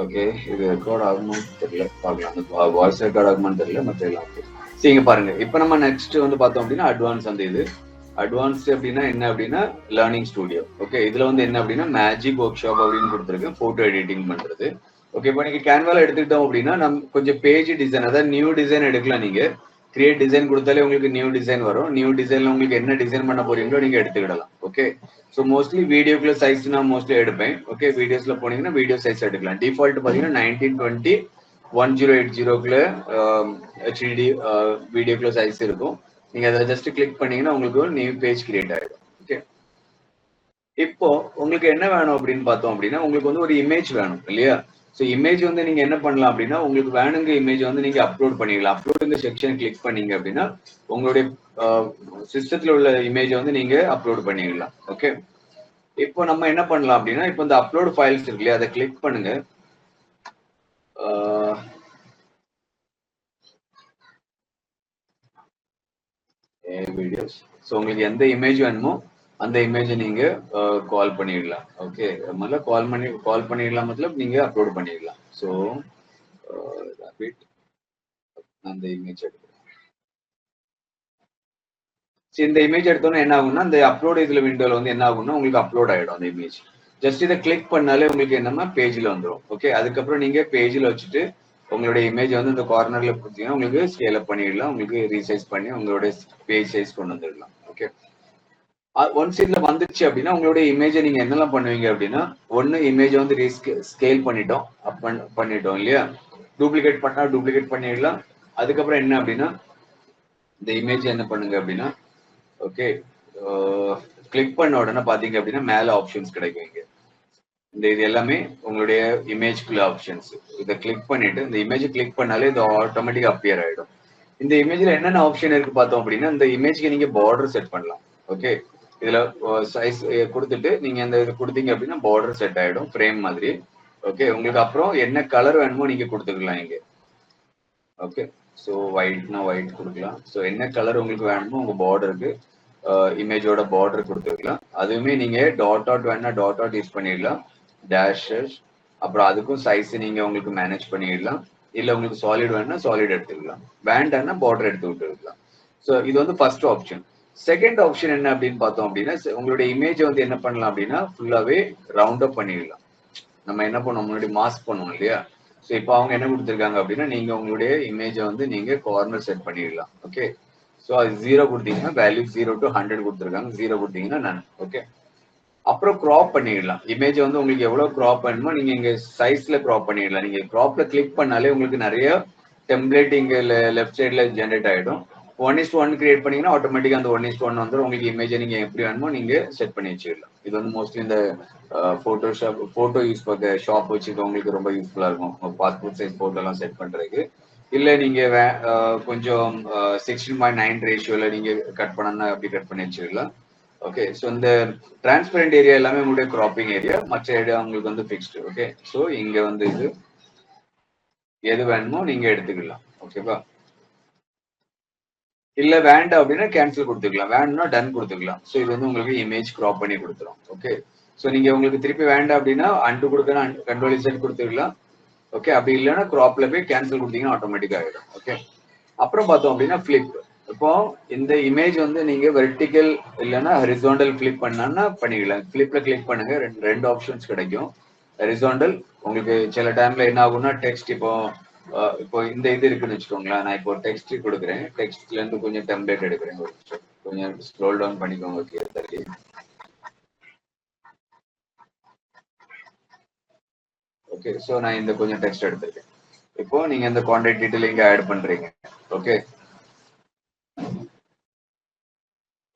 Okay, இது record ஆகுமான்னு தெரியல, பார்க்கலாம். அந்த வாய்ஸ் ரெக்கார்ட் ஆகுமான்னு தெரியல, மற்ற எல்லாம் ஓகே. சரி, இங்க பாருங்க. இப்போ நம்ம நெக்ஸ்ட் வந்து பார்த்தோம் அப்படின்னா அட்வான்ஸ் அந்த இது அட்வான்ஸ் அப்படின்னா என்ன அப்படின்னா லேர்னிங் ஸ்டுடியோ. ஓகே, இதுல வந்து என்ன அப்படின்னா மேஜிக் ஒர்க் ஷாப் அப்படின்னு கொடுத்துருக்கேன், போட்டோ எடிட்டிங் பண்றது. ஓகே, இப்போ நீங்க கேன்வால எடுத்துக்கிட்டோம் அப்படின்னா நம்ம கொஞ்சம் பேஜ் டிசைன், அதாவது நியூ டிசைன் எடுக்கலாம். நீங்க கிரியேட் டிசைன் கொடுத்தாலே உங்களுக்கு நியூ டிசைன் வரும். நியூ டிசைன்ல உங்களுக்கு என்ன டிசைன் பண்ண போறீங்களோ நீங்க எடுத்துக்கிடலாம். ஓகே, ஸோ மோஸ்ட்லி வீடியோக்குள்ள சைஸ் நான் மோஸ்ட்லி எடுப்பேன். ஓகே, வீடியோஸ்ல போனீங்கன்னா வீடியோ சைஸ் எடுக்கலாம். டிஃபால்ட் பாத்தீங்கன்னா 1920 1080க்குள்ள ஹெச்டி வீடியோக்குள்ள சைஸ் இருக்கும். நீங்க அதை ஜஸ்ட் கிளிக் பண்ணீங்கன்னா உங்களுக்கு ஒரு நியூ பேஜ் கிரியேட் ஆயிடும். ஓகே, இப்போ உங்களுக்கு என்ன வேணும் அப்படின்னு பார்த்தோம் அப்படின்னா உங்களுக்கு வந்து ஒரு இமேஜ் வேணும் இல்லையா? ஸோ இமேஜ் வந்து நீங்க என்ன பண்ணலாம் அப்படின்னா உங்களுக்கு வேணுங்க இமேஜ் வந்து நீங்க அப்லோட் பண்ணிக்கலாம். அப்லோடுங்க செக்ஷன் கிளிக் பண்ணீங்க அப்படின்னா உங்களுடைய சிஸ்டத்துல உள்ள இமேஜ் வந்து நீங்க அப்லோட் பண்ணிக்கலாம். ஓகே, இப்போ நம்ம என்ன பண்ணலாம் அப்படின்னா இப்போ இந்த அப்லோட் ஃபைல்ஸ் இருக்கு இல்லையா, அதை கிளிக் பண்ணுங்க. வீடியோஸ். ஸோ உங்களுக்கு எந்த இமேஜ் வேணுமோ அந்த இமேஜை நீங்க கால் பண்ணிடலாம். ஓகே, முதல்ல கால் பண்ணிடலாம், மத்தலப் நீங்க அப்லோட் பண்ணிடலாம். ஸோ அந்த இமேஜ் எடுக்கிறேன். இந்த இமேஜ் எடுத்தோன்னா என்ன ஆகும்னா இந்த அப்லோட் இதுல விண்டோல வந்து என்ன ஆகும்னா உங்களுக்கு அப்லோட் ஆயிடும் அந்த இமேஜ். ஜஸ்ட் இதை கிளிக் பண்ணாலே உங்களுக்கு என்னன்னா பேஜ்ல வந்துடும். ஓகே, அதுக்கப்புறம் நீங்க பேஜ்ல வச்சுட்டு உங்களுடைய இமேஜ் வந்து இந்த கார்னர்ல கொடுத்தீங்கன்னா உங்களுக்கு ஸ்கேல் அப் பண்ணிடலாம், உங்களுக்கு ரீசைஸ் பண்ணி உங்களுடைய பேஜ் சைஸ் கொண்டு வந்துடலாம். ஓகே, ஒன்ஸ் இதுல வந்துச்சு அப்படின்னா உங்களுடைய இமேஜை நீங்க என்னெல்லாம் பண்ணுவீங்க அப்படின்னா ஒன்னு இமேஜ் வந்து ஸ்கேல் பண்ணிட்டோம், பண்ணிட்டோம் இல்லையா, டூப்ளிகேட் பண்ணா டூப்ளிகேட் பண்ணிடலாம். அதுக்கப்புறம் என்ன அப்படின்னா இந்த இமேஜ் என்ன பண்ணுங்க அப்படின்னா ஓகே கிளிக் பண்ண உடனே பாத்தீங்க அப்படின்னா மேல ஆப்ஷன்ஸ் கிடைக்கும். இங்க இந்த இது எல்லாமே உங்களுடைய இமேஜ்க்குள்ள ஆப்ஷன்ஸ். இதை கிளிக் பண்ணிட்டு இந்த இமேஜ் கிளிக் பண்ணாலே இது ஆட்டோமேட்டிக் அப்பியர் ஆயிடும். இந்த இமேஜ்ல என்னென்ன ஆப்ஷன் இருக்கு பார்த்தோம் அப்படின்னா இந்த இமேஜ்க்கு நீங்க பார்டர் செட் பண்ணலாம். ஓகே, இதுல சைஸ் கொடுத்துட்டு நீங்க இந்த இது கொடுத்தீங்க அப்படின்னா பார்டர் செட் ஆயிடும் ஃப்ரேம் மாதிரி. ஓகே, உங்களுக்கு அப்புறம் என்ன கலர் வேணுமோ நீங்க கொடுத்துக்கலாம் இங்க. ஓகே, ஸோ ஒயிட்னா ஒயிட் கொடுக்கலாம். ஸோ என்ன கலர் உங்களுக்கு வேணுமோ உங்க பார்டருக்கு இமேஜோட பார்டர் கொடுத்துருக்கலாம். அதுவுமே நீங்க டாட் வேணா டாட் யூஸ் பண்ணிடலாம், டேஷஸ். அப்புறம் அதுக்கும் சைஸ் நீங்க உங்களுக்கு மேனேஜ் பண்ணிடலாம். இல்ல உங்களுக்கு சாலிட் வேணா சாலிட் எடுத்துக்கலாம், வேண்டாம்னா பார்டர் எடுத்து விட்டுருக்கலாம். ஸோ இது வந்து ஃபர்ஸ்ட் ஆப்ஷன். செகண்ட் ஆப்ஷன் என்ன அப்படின்னு பார்த்தோம் அப்படின்னா உங்களுடைய இமேஜ் வந்து என்ன பண்ணலாம் அப்படின்னா ஃபுல்லாவே ரவுண்ட் அப் பண்ணிடலாம். நம்ம என்ன பண்ணுவோம் முன்னாடி மாஸ்க் பண்ணுவோம் இல்லையா? ஸோ இப்போ அவங்க என்ன கொடுத்துருக்காங்க அப்படின்னா நீங்க உங்களுடைய இமேஜை வந்து நீங்க கார்னர் செட் பண்ணிடலாம். ஓகே, ஸோ அது 0 கொடுத்தீங்கன்னா வேல்யூ 0 to 100 கொடுத்துருக்காங்க, 0 கொடுத்தீங்கன்னா நன். ஓகே, அப்புறம் கிராப் பண்ணிடலாம். இமேஜ் வந்து உங்களுக்கு எவ்வளவு கிராப் வேணுமோ நீங்க இங்க சைஸ்ல கிராப் பண்ணிடலாம். நீங்க கிராப்ல கிளிக் பண்ணாலே உங்களுக்கு நிறைய டெம்ப்ளேட் இங்க லெஃப்ட் சைட்ல ஜென்ரேட் ஆயிடும். 1:1 கிரியேட் பண்ணீங்கன்னா ஆட்டோமேட்டிக்கா அந்த 1:1 வந்து உங்களுக்கு இமேஜ் நீங்க எப்படி வேணுமோ நீங்க செட் பண்ணி வச்சுக்கலாம். இது வந்து மோஸ்ட்லி இந்த போட்டோஷாப் போட்டோ யூஸ் பண்ண ஷாப் வச்சுக்கவங்களுக்கு ரொம்ப யூஸ்ஃபுல்லா இருக்கும், பாஸ்போர்ட் சைஸ் போட்டோ எல்லாம் செட் பண்றதுக்கு. இல்ல நீங்க கொஞ்சம் 16:9 ரேஷியோல நீங்க கட் பண்ணா அப்படி கட் பண்ணி வச்சுக்கலாம். ஓகே, ஸோ இந்த டிரான்ஸ்பரண்ட் ஏரியா எல்லாமே உங்களுடைய கிராப்பிங் ஏரியா, மற்ற ஏரியா உங்களுக்கு வந்து ஃபிக்ஸ்டு. ஓகே, ஸோ இங்க வந்து இது எது வேணுமோ நீங்க எடுத்துக்கலாம். ஓகேவா? இல்ல வேண்டாம் அப்படின்னா கேன்சல் கொடுத்துக்கலாம், வேணும்னா டன் கொடுத்துக்கலாம். ஸோ இது வந்து உங்களுக்கு இமேஜ் கிராப் பண்ணி கொடுத்துரும். ஓகே, ஸோ நீங்க உங்களுக்கு திருப்பி வேண்டாம் அப்படின்னா அண்டு கொடுக்கணும், கண்ட்ரோல் இசட் கொடுத்துக்கலாம். ஓகே, அப்படி இல்லைன்னா கிராப்ல போய் கேன்சல் கொடுத்தீங்கன்னா ஆட்டோமேட்டிக் ஆகிடும். ஓகே, அப்புறம் பார்த்தோம் அப்படின்னா ஃபிளிப். இப்போ இந்த இமேஜ் வந்து நீங்க வெர்டிக்கல் இல்லைன்னா ஹரிசாண்டல் கிளிக் பண்ணா பண்ணிக்கலாம். ஃபிளிப்ல கிளிக் பண்ணுங்க, ரெண்டு ஆப்ஷன்ஸ் கிடைக்கும். ஹரிசாண்டல் உங்களுக்கு சில டைம்ல என்ன ஆகும்னா டெக்ஸ்ட் இப்போ இந்த இது இருக்குன்னு வச்சுக்கோங்களேன். நான் இப்போ டெக்ஸ்ட் கொடுக்குறேன், டெக்ஸ்ட்ல இருந்து கொஞ்சம் டெம்ப்ளேட் எடுக்கிறேன். கொஞ்சம் ஸ்க்ரோல் டவுன் பண்ணிக்கோங்க கீழே தள்ளி. ஓகே, ஸோ நான் இந்த கொஞ்சம் டெக்ஸ்ட் எடுத்திருக்கேன். இப்போ நீங்க இந்த கான்டாக்ட் டீடைல் இங்க ஆட் பண்றீங்க. ஓகே,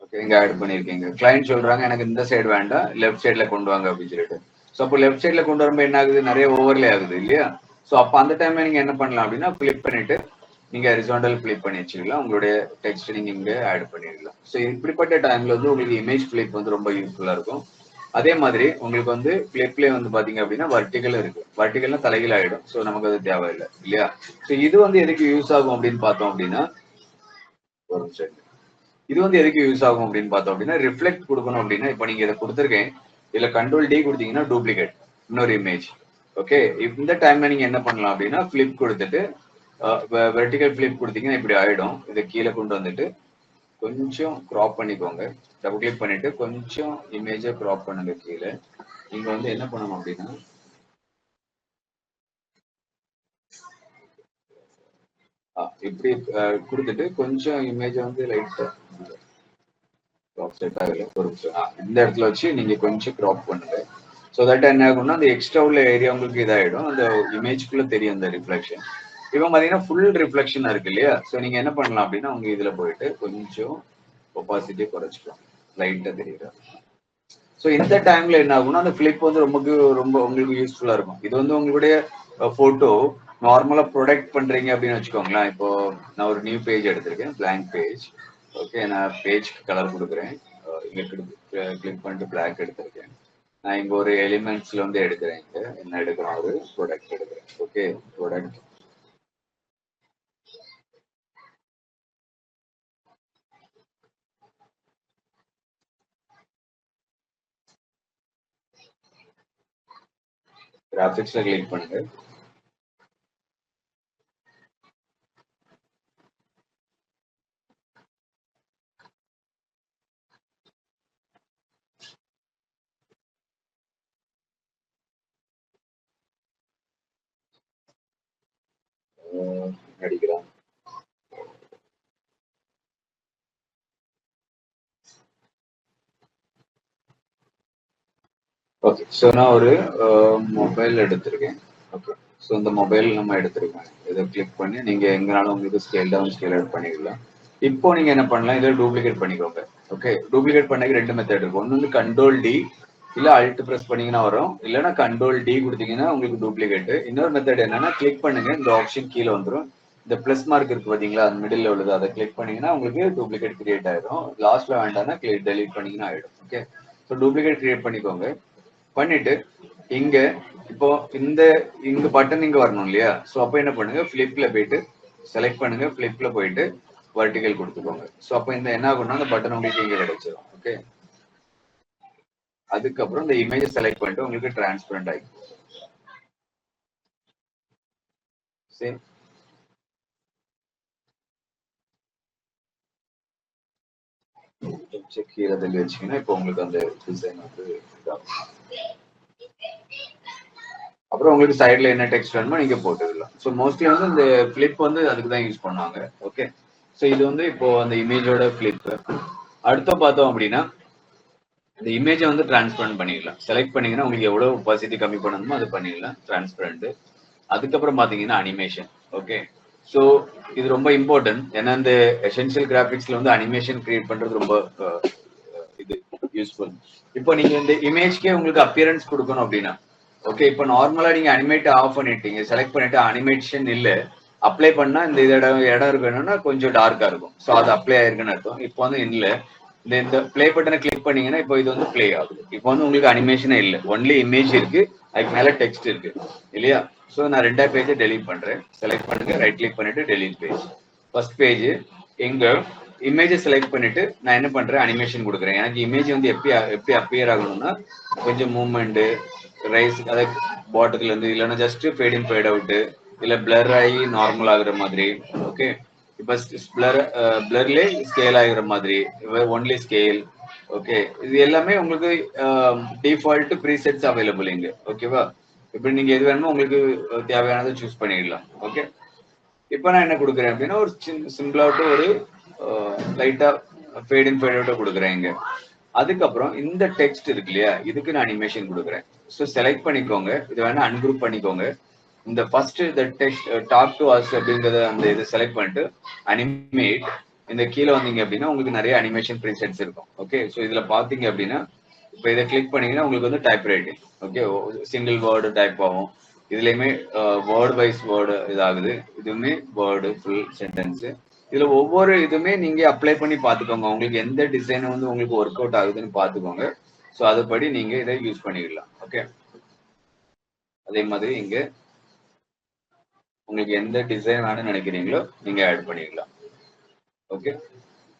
ஓகே, இங்க ஆட் பண்ணிருக்கீங்க. கிளைண்ட் சொல்றாங்க எனக்கு இந்த சைடு வேண்டாம், லெஃப்ட் சைட்ல கொண்டு வாங்க அப்படின்னு சொல்லிட்டு. ஸோ அப்போ லெஃப்ட் சைட்ல கொண்டு வரும்போது என்ன ஆகுது, நிறைய ஓவர்லே ஆகுது இல்லையா? ஸோ அப்போ அந்த டைம்ல நீங்க என்ன பண்ணலாம் அப்படின்னா ஃபிளிப் பண்ணிட்டு நீங்க ஹரிசாண்டல் ஃபிளிப் பண்ணி வச்சுக்கலாம், உங்களுடைய டெக்ஸ்ட் நீங்க இங்க ஆட் பண்ணிடலாம். ஸோ இப்படிப்பட்ட டைம்ல வந்து உங்களுக்கு இமேஜ் ஃபிளிப் வந்து ரொம்ப யூஸ்ஃபுல்லா இருக்கும். அதே மாதிரி உங்களுக்கு வந்து ஃபிளிப்ல வந்து பாத்தீங்க அப்படின்னா வர்டிகல் இருக்கு, வர்டிகல்னா தலைகீழ ஆயிடும். ஸோ நமக்கு அது தேவையில்லை இல்லையா? ஸோ இது வந்து எதுக்கு யூஸ் ஆகும் அப்படின்னு பார்த்தோம் அப்படின்னா ஒரு நிமிஷம், இது வந்து எதுக்கு யூஸ் ஆகும் அப்படின்னு பார்த்தோம் அப்படின்னா ரிஃப்ளெக்ட் கொடுக்கணும் அப்படின்னா இப்போ நீங்க இதை கொடுத்துருக்கேன், இதுல கண்ட்ரோல் டி கொடுத்தீங்கன்னா டூப்ளிகேட் இன்னொரு இமேஜ். ஓகே, இந்த டைம்ல நீங்க என்ன பண்ணலாம் அப்படின்னா ஃபிளிப் கொடுத்துட்டு வெர்டிகல் ஃபிளிப் கொடுத்தீங்கன்னா இப்படி ஆயிடும். இதை கீழே கொண்டு வந்துட்டு கொஞ்சம் கிராப் பண்ணிக்கோங்க. டபுள் கிளிக் பண்ணிட்டு கொஞ்சம் இமேஜை கிராப் பண்ணுங்க கீழே. நீங்க வந்து என்ன பண்ணணும் அப்படின்னா இப்படி கொடுத்துட்டு கொஞ்சம் இமேஜை வந்து லைட்டா செட் ஆகல ஒரு இந்த இடத்துல வச்சு நீங்க கொஞ்சம் கிராப் பண்ணுங்க. ஸோ தட் என்ன ஆகும்னா அந்த எக்ஸ்ட்ரா உள்ள ஏரியா உங்களுக்கு இதாயிடும், அந்த இமேஜ்குள்ள தெரியும் அந்த ரிஃப்ளெக்ஷன். இப்போ பாத்தீங்கன்னா ஃபுல் ரிஃப்ளெக்ஷனா இருக்கு இல்லையா? ஸோ நீங்க என்ன பண்ணலாம் அப்படின்னா உங்க இதுல போயிட்டு கொஞ்சம் ஒப்பாசிட்டி குறைச்சிக்கலாம், லைட்டா தெரியுது. ஸோ இந்த டைம்ல என்ன ஆகும்னா அந்த ஃபிளிப் வந்து ரொம்ப உங்களுக்கு யூஸ்ஃபுல்லா இருக்கும். இது வந்து உங்களுடைய போட்டோ நார்மலா ப்ரொடக்ட் பண்றீங்க அப்படின்னு வச்சுக்கோங்களேன். இப்போ நான் ஒரு நியூ பேஜ் எடுத்திருக்கேன், பிளாங்க் பேஜ். ஓகே, நான் பேஜ் கலர் கொடுக்குறேன். இங்க கிளிக் பண்ணிட்டு பிளாக் எடுத்திருக்கேன். நான் இங்க ஒரு எலிமெண்ட்ஸ்ல வந்து எடுக்கிறேன். இங்க என்ன எடுக்கிறோம், ஒரு ப்ராடக்ட் எடுக்கிறேன். ஓகே, ப்ராடக்ட் கிராபிக்ஸ்ல கிளிக் பண்ணுங்க. அடிக்கிறோம். ஓகே, ஸோ நான் ஒரு மொபைல் எடுத்திருக்கேன். ஓகே, ஸோ இந்த மொபைல் நம்ம எடுத்திருக்கோம். இதை கிளிக் பண்ணி நீங்க எங்கனாலும் உங்களுக்கு ஸ்கேல் டவுன் ஸ்கேல் அவுட் பண்ணிக்கலாம். இப்போ நீங்க என்ன பண்ணலாம், இதை டூப்ளிகேட் பண்ணிக்கோங்க. ஓகே, டூப்ளிகேட் பண்ணக்கு ரெண்டு மெத்தட் இருக்கு. ஒன்று வந்து கண்ட்ரோல் டி, இல்ல அல்ட் பிரஸ் பண்ணீங்கன்னா வரும், இல்லைன்னா கண்ட்ரோல் டி கொடுத்தீங்கன்னா உங்களுக்கு டூப்ளிகேட். இன்னொரு மெத்தட் என்னன்னா கிளிக் பண்ணுங்க, இந்த ஆப்ஷன் கீழே வந்துடும். இந்த பிளஸ் மார்க் இருக்கு பாத்தீங்களா, அது மிடில் உள்ளது, அதை கிளிக் பண்ணீங்கன்னா உங்களுக்கு டூப்ளிகேட் கிரியேட் ஆயிடும். லாஸ்ட்ல வேண்டாம்னா டெலிட் பண்ணீங்கன்னா ஆயிடும். ஓகே, ஸோ டூப்ளிகேட் கிரியேட் பண்ணிக்கோங்க. பண்ணிட்டு இங்க இப்போ இங்க பட்டன் இங்க வரணும் இல்லையா? ஸோ அப்போ என்ன பண்ணுங்க, ஃபிளிப்ல போயிட்டு செலக்ட் பண்ணுங்க, ஃபிளிப்ல போயிட்டு வர்டிகல் கொடுத்துக்கோங்க. ஸோ அப்போ இந்த என்ன ஆகும்னா அந்த பட்டன் உங்களுக்கு இங்க கிடைச்சிடும். ஓகே, அதுக்கப்புறம் இந்த இமேஜை செலக்ட் பண்ணிட்டு உங்களுக்கு டிரான்ஸ்பரண்ட் ஆகி சரி கீழே தள்ளி வச்சீங்கன்னா இப்போ உங்களுக்கு அந்த டிசைன் வந்து இதாகும். அப்புறம் உங்களுக்கு சைட்ல என்ன டெக்ஸ்ட் வேணுமோ நீங்க போட்டுக்கலாம். ஸோ மோஸ்ட்லி வந்து இந்த ஃபிளிப் வந்து அதுக்கு தான் யூஸ் பண்ணுவாங்க. ஓகே, ஸோ இது வந்து இப்போ அந்த இமேஜோட ஃபிளிப். அடுத்த பார்த்தோம் அப்படின்னா இந்த இமேஜை வந்து டிரான்ஸ்பரண்ட் பண்ணிக்கலாம். செலக்ட் பண்ணீங்கன்னா உங்களுக்கு எவ்வளவு ஒபாசிட்டி கம்மி பண்ணணுமோ அது பண்ணிடலாம், டிரான்ஸ்பரண்ட். அதுக்கப்புறம் பாத்தீங்கன்னா அனிமேஷன். ஓகே, ஸோ இது ரொம்ப இம்பார்ட்டன்ட். ஏன்னா இந்த எசென்சியல் கிராபிக்ஸ்ல வந்து அனிமேஷன் கிரியேட் பண்றது ரொம்ப இது யூஸ்ஃபுல். இப்போ நீங்க இந்த இமேஜ்க்கே உங்களுக்கு அப்பியரன்ஸ் கொடுக்கணும் அப்படின்னா, ஓகே, இப்போ நார்மலா நீங்க அனிமேட் ஆஃப் பண்ணிட்டீங்க, செலக்ட் பண்ணிட்டு அனிமேஷன் இல்ல, அப்ளை பண்ணா இந்த இடம் இருக்கணும்னா கொஞ்சம் டார்க்கா இருக்கும். ஸோ அது அப்ளை ஆயிருக்குன்னு அர்த்தம். இப்போ வந்து இல்ல, இந்த பிளே பட்டனை கிளிக் பண்ணீங்கன்னா இப்போ இது வந்து பிளே ஆகுது. இப்போ வந்து உங்களுக்கு அனிமேஷனே இல்லை, ஒன்லி இமேஜ் இருக்கு, அதுக்கு மேல டெக்ஸ்ட் இருக்கு இல்லையா? ஸோ நான் ரெண்டாவது பேஜை டெலீட் பண்றேன். செலக்ட் பண்ணுங்க, ரைட் கிளிக் பண்ணிட்டு டெலீட் பேஜ். ஃபர்ஸ்ட் பேஜ் எங்க இமேஜை செலக்ட் பண்ணிட்டு நான் என்ன பண்றேன், அனிமேஷன் கொடுக்குறேன். எனக்கு இமேஜ் வந்து எப்படி அப்பியர் ஆகணும்னா கொஞ்சம் மூவ்மெண்ட் ரைஸ், அதாவது பாட்டத்துல இருந்து, இல்லைன்னா ஜஸ்ட் ஃபேட் இன் ஃபேட் அவுட், இல்ல பிளர் ஆகி நார்மல் ஆகுற மாதிரி. ஓகே, இப்ப பிளர்லே ஸ்கேல் ஆகுற மாதிரி, ஒன்லி ஸ்கேல். ஓகே, இது எல்லாமே உங்களுக்கு டிஃபால்ட் ப்ரீசெட்ஸ் அவைலபிள் இங்க. ஓகேவா? இப்ப நீங்க எது வேணுமோ உங்களுக்கு தேவையானதை சூஸ் பண்ணிடலாம். ஓகே, இப்போ நான் என்ன கொடுக்குறேன் அப்படின்னா ஒரு சிம்பிளாட்டு ஒரு லைட்டா ஃபேட் இன் ஃபேட் அவுட்டா கொடுக்குறேன் இங்க. அதுக்கப்புறம் இந்த டெக்ஸ்ட் இருக்கு இல்லையா, இதுக்கு நான் அனிமேஷன் கொடுக்குறேன். ஸோ செலக்ட் பண்ணிக்கோங்க, இது வேணா அன்குரூப் பண்ணிக்கோங்க. இந்த ஃபர்ஸ்ட் இந்த டெக்ஸ்ட் டாக் டு அஸ் அப்படிங்கறத அந்த இது செலக்ட் பண்ணிட்டு அனிமேட், இந்த கீழே வந்தீங்க அப்படின்னா உங்களுக்கு நிறைய அனிமேஷன் ப்ரீசெட்ஸ் இருக்கும். ஓகே, ஸோ இதுல பாத்தீங்க அப்படின்னா இப்போ இதை கிளிக் பண்ணீங்கன்னா உங்களுக்கு வந்து type writing. Okay, single word type ஆகும். இதுலயுமே வேர்டு வைஸ் வேர்டு இதாகுது, இதுவுமே வேர்டு ஃபுல் சென்டென்ஸ். இதுல ஒவ்வொரு இதுவுமே நீங்க அப்ளை பண்ணி பாத்துக்கோங்க, உங்களுக்கு எந்த டிசைன் வந்து உங்களுக்கு ஒர்க் அவுட் ஆகுதுன்னு பாத்துக்கோங்க. ஸோ அதுபடி நீங்க இதை யூஸ் பண்ணிக்கலாம். ஓகே, அதே மாதிரி இங்க உங்களுக்கு எந்த டிசைன் வேணும்னு நினைக்கிறீங்களோ நீங்க ஆட் பண்ணிக்கலாம். ஓகே,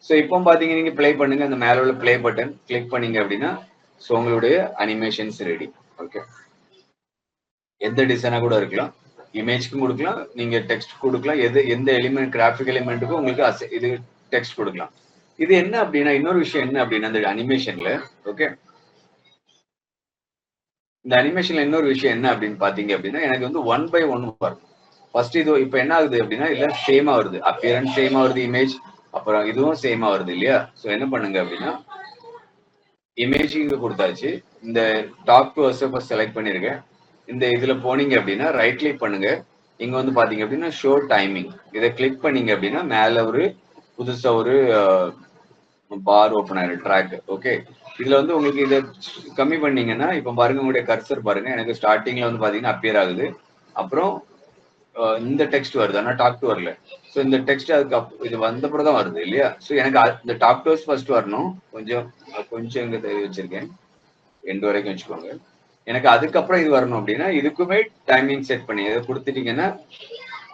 ஸோ இப்போ பாத்தீங்க, நீங்க ப்ளே பண்ணுங்க, அந்த மேல உள்ள ப்ளே பட்டன் கிளிக் பண்ணீங்க அப்படின்னா ஸோ உங்களுடைய அனிமேஷன்ஸ் ரெடி. ஓகே. எந்த டிசைனா கூட இருக்கலாம், இமேஜ்க்கும் கொடுக்கலாம், நீங்க டெக்ஸ்ட் கொடுக்கலாம், எந்த எலிமெண்ட் கிராஃபிக் எலிமெண்ட்டுக்கும் உங்களுக்கு இது டெக்ஸ்ட் கொடுக்கலாம். இது என்ன அப்படின்னா இன்னொரு விஷயம் என்ன அப்படின்னா இந்த அனிமேஷன்ல ஓகே இந்த அனிமேஷன்ல இன்னொரு விஷயம் என்ன அப்படின்னு பாத்தீங்க அப்படின்னா எனக்கு வந்து 1 by 1 வரும். ஃபர்ஸ்ட் இது இப்ப என்ன ஆகுது அப்படின்னா இல்ல சேமா வருது, அப்பியரன்ஸ் சேமா வருது, இமேஜ் அப்புறம் இதுவும் சேமா வருது இல்லையா? சோ என்ன பண்ணுங்க அப்படின்னா இமேஜ் இங்க கொடுத்தாச்சு, இந்த டாப் டு ஃபர்ஸ்ட் செலக்ட் பண்ணிருக்கேன். இந்த இதுல போனீங்க அப்படின்னா ரைட் கிளிக் பண்ணுங்க, இங்க வந்து பாத்தீங்க அப்படின்னா ஷோ டைமிங், இதை கிளிக் பண்ணீங்க அப்படின்னா மேல ஒரு புதுசா ஒரு பார் ஓப்பன் ஆயிடும் ட்ராக். ஓகே இதுல வந்து உங்களுக்கு இதை கம்மி பண்ணீங்கன்னா இப்ப பாருங்க உங்களுடைய கர்சர் பாருங்க, எனக்கு ஸ்டார்டிங்ல வந்து பாத்தீங்கன்னா அப்பியர் ஆகுது, அப்புறம் இந்த டெக்ஸ்ட் வருது, ஆனா டாக் டு வரல. ஸோ இந்த டெக்ஸ்ட் அதுக்கு இது வந்தப்பறம் தான் வருது இல்லையா? ஸோ எனக்கு இந்த டாப் டு ஃபர்ஸ்ட் வரணும், கொஞ்சம் கொஞ்சம் இங்க வச்சிருக்கேன், எண்டு வரைக்கும் வச்சுக்கோங்க. எனக்கு அதுக்கப்புறம் இது வரணும் அப்படின்னா இதுக்குமே டைமிங் செட் பண்ணி இதை கொடுத்துட்டீங்கன்னா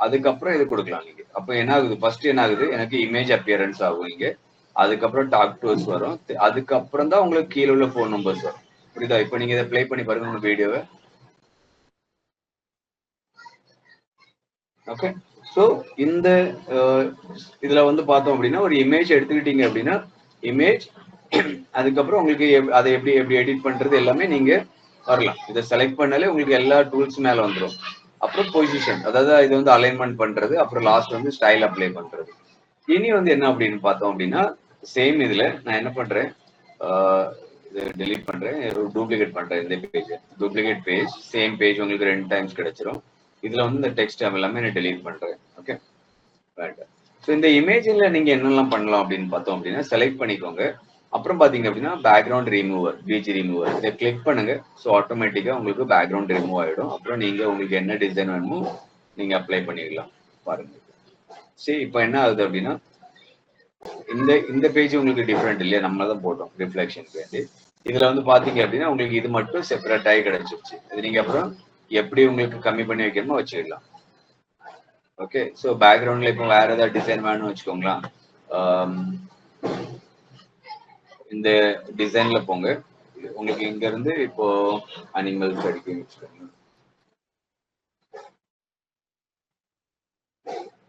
அதுக்கப்புறம் இது கொடுக்கலாம் நீங்க. அப்ப என்ன ஆகுது, ஃபர்ஸ்ட் என்ன ஆகுது எனக்கு இமேஜ் அப்பியரன்ஸ் ஆகும் இங்க, அதுக்கப்புறம் டாக் டுஸ் வரும், அதுக்கப்புறம் தான் உங்களுக்கு கீழே உள்ள போன் நம்பர்ஸ் வரும். புரியுதா? இப்போ நீங்க இதை பிளே பண்ணி பாருங்க உங்க வீடியோவை. ஓகே ஸோ இந்த இதுல வந்து பார்த்தோம் அப்படின்னா ஒரு இமேஜ் எடுத்துக்கிட்டீங்க அப்படின்னா இமேஜ் அதுக்கப்புறம் உங்களுக்கு அதை எப்படி எப்படி எடிட் பண்றது எல்லாமே நீங்க வரலாம். இதை செலக்ட் பண்ணாலே உங்களுக்கு எல்லா டூல்ஸ் மேல வந்துடும். அப்புறம் பொசிஷன், அதாவது இது வந்து அலைன்மெண்ட் பண்றது, அப்புறம் லாஸ்ட் வந்து ஸ்டைல் அப்ளை பண்றது. இனி வந்து என்ன அப்படின்னு பார்த்தோம் அப்படின்னா சேம் இதுல நான் என்ன பண்றேன், இதை டெலீட் பண்றேன், டூப்ளிகேட் பண்றேன். இந்த page duplicate page, same page உங்களுக்கு 2 டைம்ஸ் கிடைச்சிரும். இதுல வந்து இந்த டெக்ஸ்ட் எல்லாமே நான் டெலீட் பண்றேன். ஓகே ஸோ இந்த இமேஜ்ல நீங்க என்னெல்லாம் பண்ணலாம் அப்படின்னு பார்த்தோம் அப்படின்னா செலக்ட் பண்ணிக்கோங்க. அப்புறம் பாத்தீங்க அப்படின்னா பேக்ரவுண்ட் ரிமூவர், பிஜி ரிமூவர், இதை கிளிக் பண்ணுங்க. ஸோ ஆட்டோமேட்டிக்கா உங்களுக்கு பேக்ரவுண்ட் ரிமூவ் ஆயிடும். அப்புறம் நீங்க உங்களுக்கு என்ன டிசைன் வேணுமோ நீங்க அப்ளை பண்ணிடலாம். பாருங்க சரி இப்போ என்ன ஆகுது அப்படின்னா இந்த இந்த பேஜ் உங்களுக்கு டிஃப்ரெண்ட் இல்லையா, நம்ம தான் போட்டோம் ரிஃப்ளெக்ஷன் வேண்டி. இதுல வந்து பாத்தீங்க அப்படின்னா உங்களுக்கு இது மட்டும் செப்பரேட் ஆகி கிடைச்சிருச்சு. இது நீங்க அப்புறம் எப்படி உங்களுக்கு கம்மி பண்ணி வைக்கணுமோ வச்சுக்கலாம். ஓகே ஸோ பேக்ரவுண்ட்ல இப்போ வேற ஏதாவது டிசைன் வேணும்னு வச்சுக்கோங்களேன், இந்த டிசைன்ல போங்க, உங்களுக்கு இங்க இருந்து இப்போ அனிமல்ஸ் அடிக்கும் வச்சுக்கோங்க.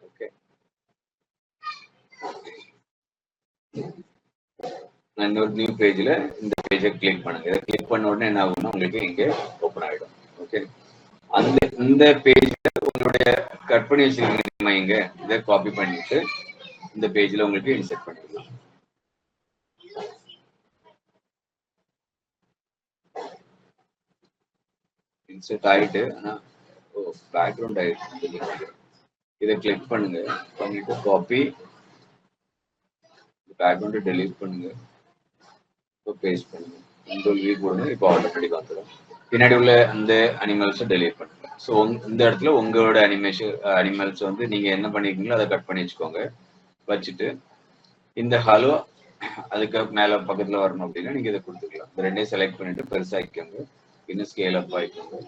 ஓகே நான் இன்னொரு நியூ பேஜ்ல இந்த பேஜை கிளிக் பண்ணுங்க. இதை கிளிக் பண்ண உடனே என்ன ஆகும்னா உங்களுக்கு இங்க ஓப்பன் ஆயிடும். ஓகே அந்த இந்த பேஜ்ல உங்களுடைய கட் பண்ணி வச்சிருக்கீங்க இங்க, இதை காப்பி பண்ணிட்டு இந்த பேஜ்ல உங்களுக்கு இன்செர்ட் பண்ணிடலாம். இன்செர்ட் ஆயிட்டு ஆனா பேக்ரவுண்ட் ஆயிடுச்சு. இதை கிளிக் பண்ணுங்க, பண்ணிட்டு காப்பி, பேக்ரவுண்ட் டெலீட் பண்ணுங்க, இப்போ பேஸ்ட் பண்ணுங்க, கண்ட்ரோல் வி போடுங்க. இப்போ ஆட்டோமேட்டிக் வந்துடும். பின்னாடி உள்ள அந்த அனிமல்ஸை டெலீட் பண்ணுங்க. ஸோ இந்த இடத்துல உங்களோட அனிமல்ஸ் வந்து நீங்க என்ன பண்ணிருக்கீங்களோ அதை கட் பண்ணி வச்சுக்கோங்க. வச்சுட்டு இந்த ஹலோ அதுக்கு மேல பக்கத்துல வரணும் அப்படின்னா நீங்க இதை கொடுத்துக்கலாம். இந்த ரெண்டையும் செலக்ட் பண்ணிட்டு பெருசாக்கிக்கோங்க, இன்னும் ஸ்கேல் அப் ஆகிக்கோங்க.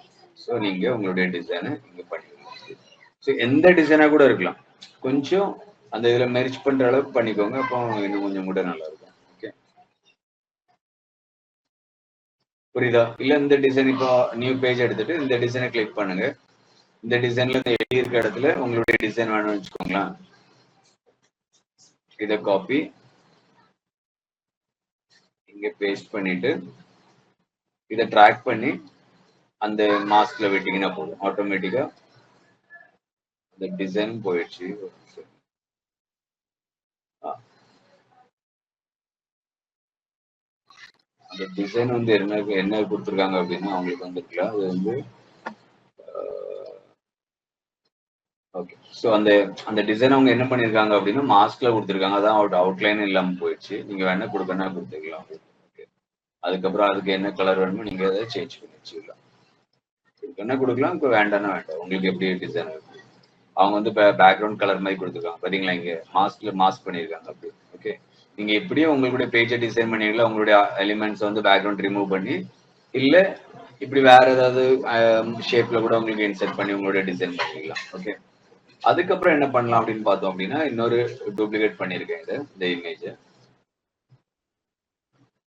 ஸோ நீங்க உங்களுடைய டிசைனை இங்க பண்ணிக்கலாம். ஸோ எந்த டிசைனா கூட இருக்கலாம், கொஞ்சம் அந்த இதுல மெர்ஜ் பண்ற அளவுக்கு பண்ணிக்கோங்க, அப்போ இன்னும் கொஞ்சம் கூட நல்லா இருக்கும். ஓகே புரியுதா? இல்ல இந்த டிசைன் இப்போ நியூ பேஜ் எடுத்துட்டு இந்த டிசைனை கிளிக் பண்ணுங்க. இந்த டிசைன்ல இந்த எடி இருக்க இடத்துல உங்களுடைய டிசைன் வேணும்னு வச்சுக்கோங்களேன், இதை காப்பி இங்க பேஸ்ட் பண்ணிட்டு இதை ட்ராக் பண்ணி அந்த மாஸ்க்ல விட்டீங்கன்னா போதும், ஆட்டோமேட்டிக்கா அந்த டிசைன் போயிடுச்சு. அந்த டிசைன் வந்து என்ன கொடுத்துருக்காங்க அப்படின்னா அவங்களுக்கு வந்துருக்கலாம், அது வந்து ஓகே ஸோ அந்த அந்த டிசைன் அவங்க என்ன பண்ணிருக்காங்க அப்படின்னா மாஸ்க்ல கொடுத்துருக்காங்க, அதான் அவுட்லைன் இல்லாம போயிடுச்சு. நீங்க வேணா கொடுக்கணும்னா கொடுத்துக்கலாம். அதுக்கப்புறம் அதுக்கு என்ன கலர் வேணுமோ நீங்க அதை சேஞ்ச் பண்ணி வச்சுக்கலாம். என்ன கொடுக்கலாம், இப்போ வேண்டாம்னா வேண்டாம், உங்களுக்கு எப்படி டிசைன் இருக்கு. அவங்க வந்து பேக்ரவுண்ட் கலர் மாதிரி கொடுத்துருக்காங்க பாத்தீங்களா, இங்க மாஸ்க் பண்ணிருக்காங்க அப்படி. ஓகே நீங்க எப்படியும் உங்களுடைய பேஜை டிசைன் பண்ணிடலாம், உங்களுடைய எலிமெண்ட்ஸ் வந்து பேக்ரவுண்ட் ரிமூவ் பண்ணி, இல்ல இப்படி வேற ஏதாவது ஷேப்ல கூட உங்களுக்கு இன்செர்ட் பண்ணி உங்களுடைய டிசைன் பண்ணிக்கலாம். ஓகே அதுக்கப்புறம் என்ன பண்ணலாம் அப்படின்னு பார்த்தோம் அப்படின்னா இன்னொரு டூப்ளிகேட் பண்ணிருக்கேன் இந்த இமேஜ்,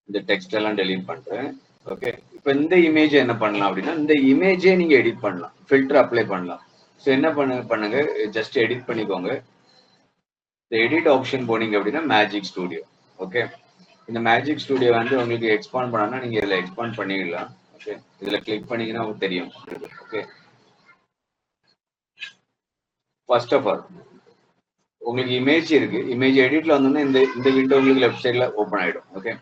இந்த டெக்ஸ்ட் எல்லாம் டெலீட் பண்றேன். ஓகே, இப்போ இந்த இமேஜ் என்ன பண்ணலாம் அப்படின்னா, இந்த இமேஜே நீங்க எடிட் பண்ணலாம், ஃபில்டர் அப்ளை பண்ணலாம். ஸோ என்ன பண்ணுங்க, ஜஸ்ட் எடிட் பண்ணிக்கோங்க. இந்த எடிட் ஆப்ஷன் போனீங்க அப்படின்னா மேஜிக் ஸ்டுடியோ. ஓகே, இந்த மேஜிக் ஸ்டுடியோ வந்து உங்களுக்கு எக்ஸ்பாண்ட் பண்ணனா நீங்க இதுல எக்ஸ்பாண்ட் பண்ணிடலாம். ஓகே, இதுல கிளிக் பண்ணீங்கன்னா உங்களுக்கு தெரியும். ஓகே, ஃபர்ஸ்ட் ஆஃப் ஆல் உங்களுக்கு இமேஜ் இருக்கு, இமேஜ் எடிட்ல வந்தோம்னா இந்த இந்த விண்டோ உங்களுக்கு லெஃப்ட் சைட்ல ஓப்பன் ஆயிடும். ஓகே,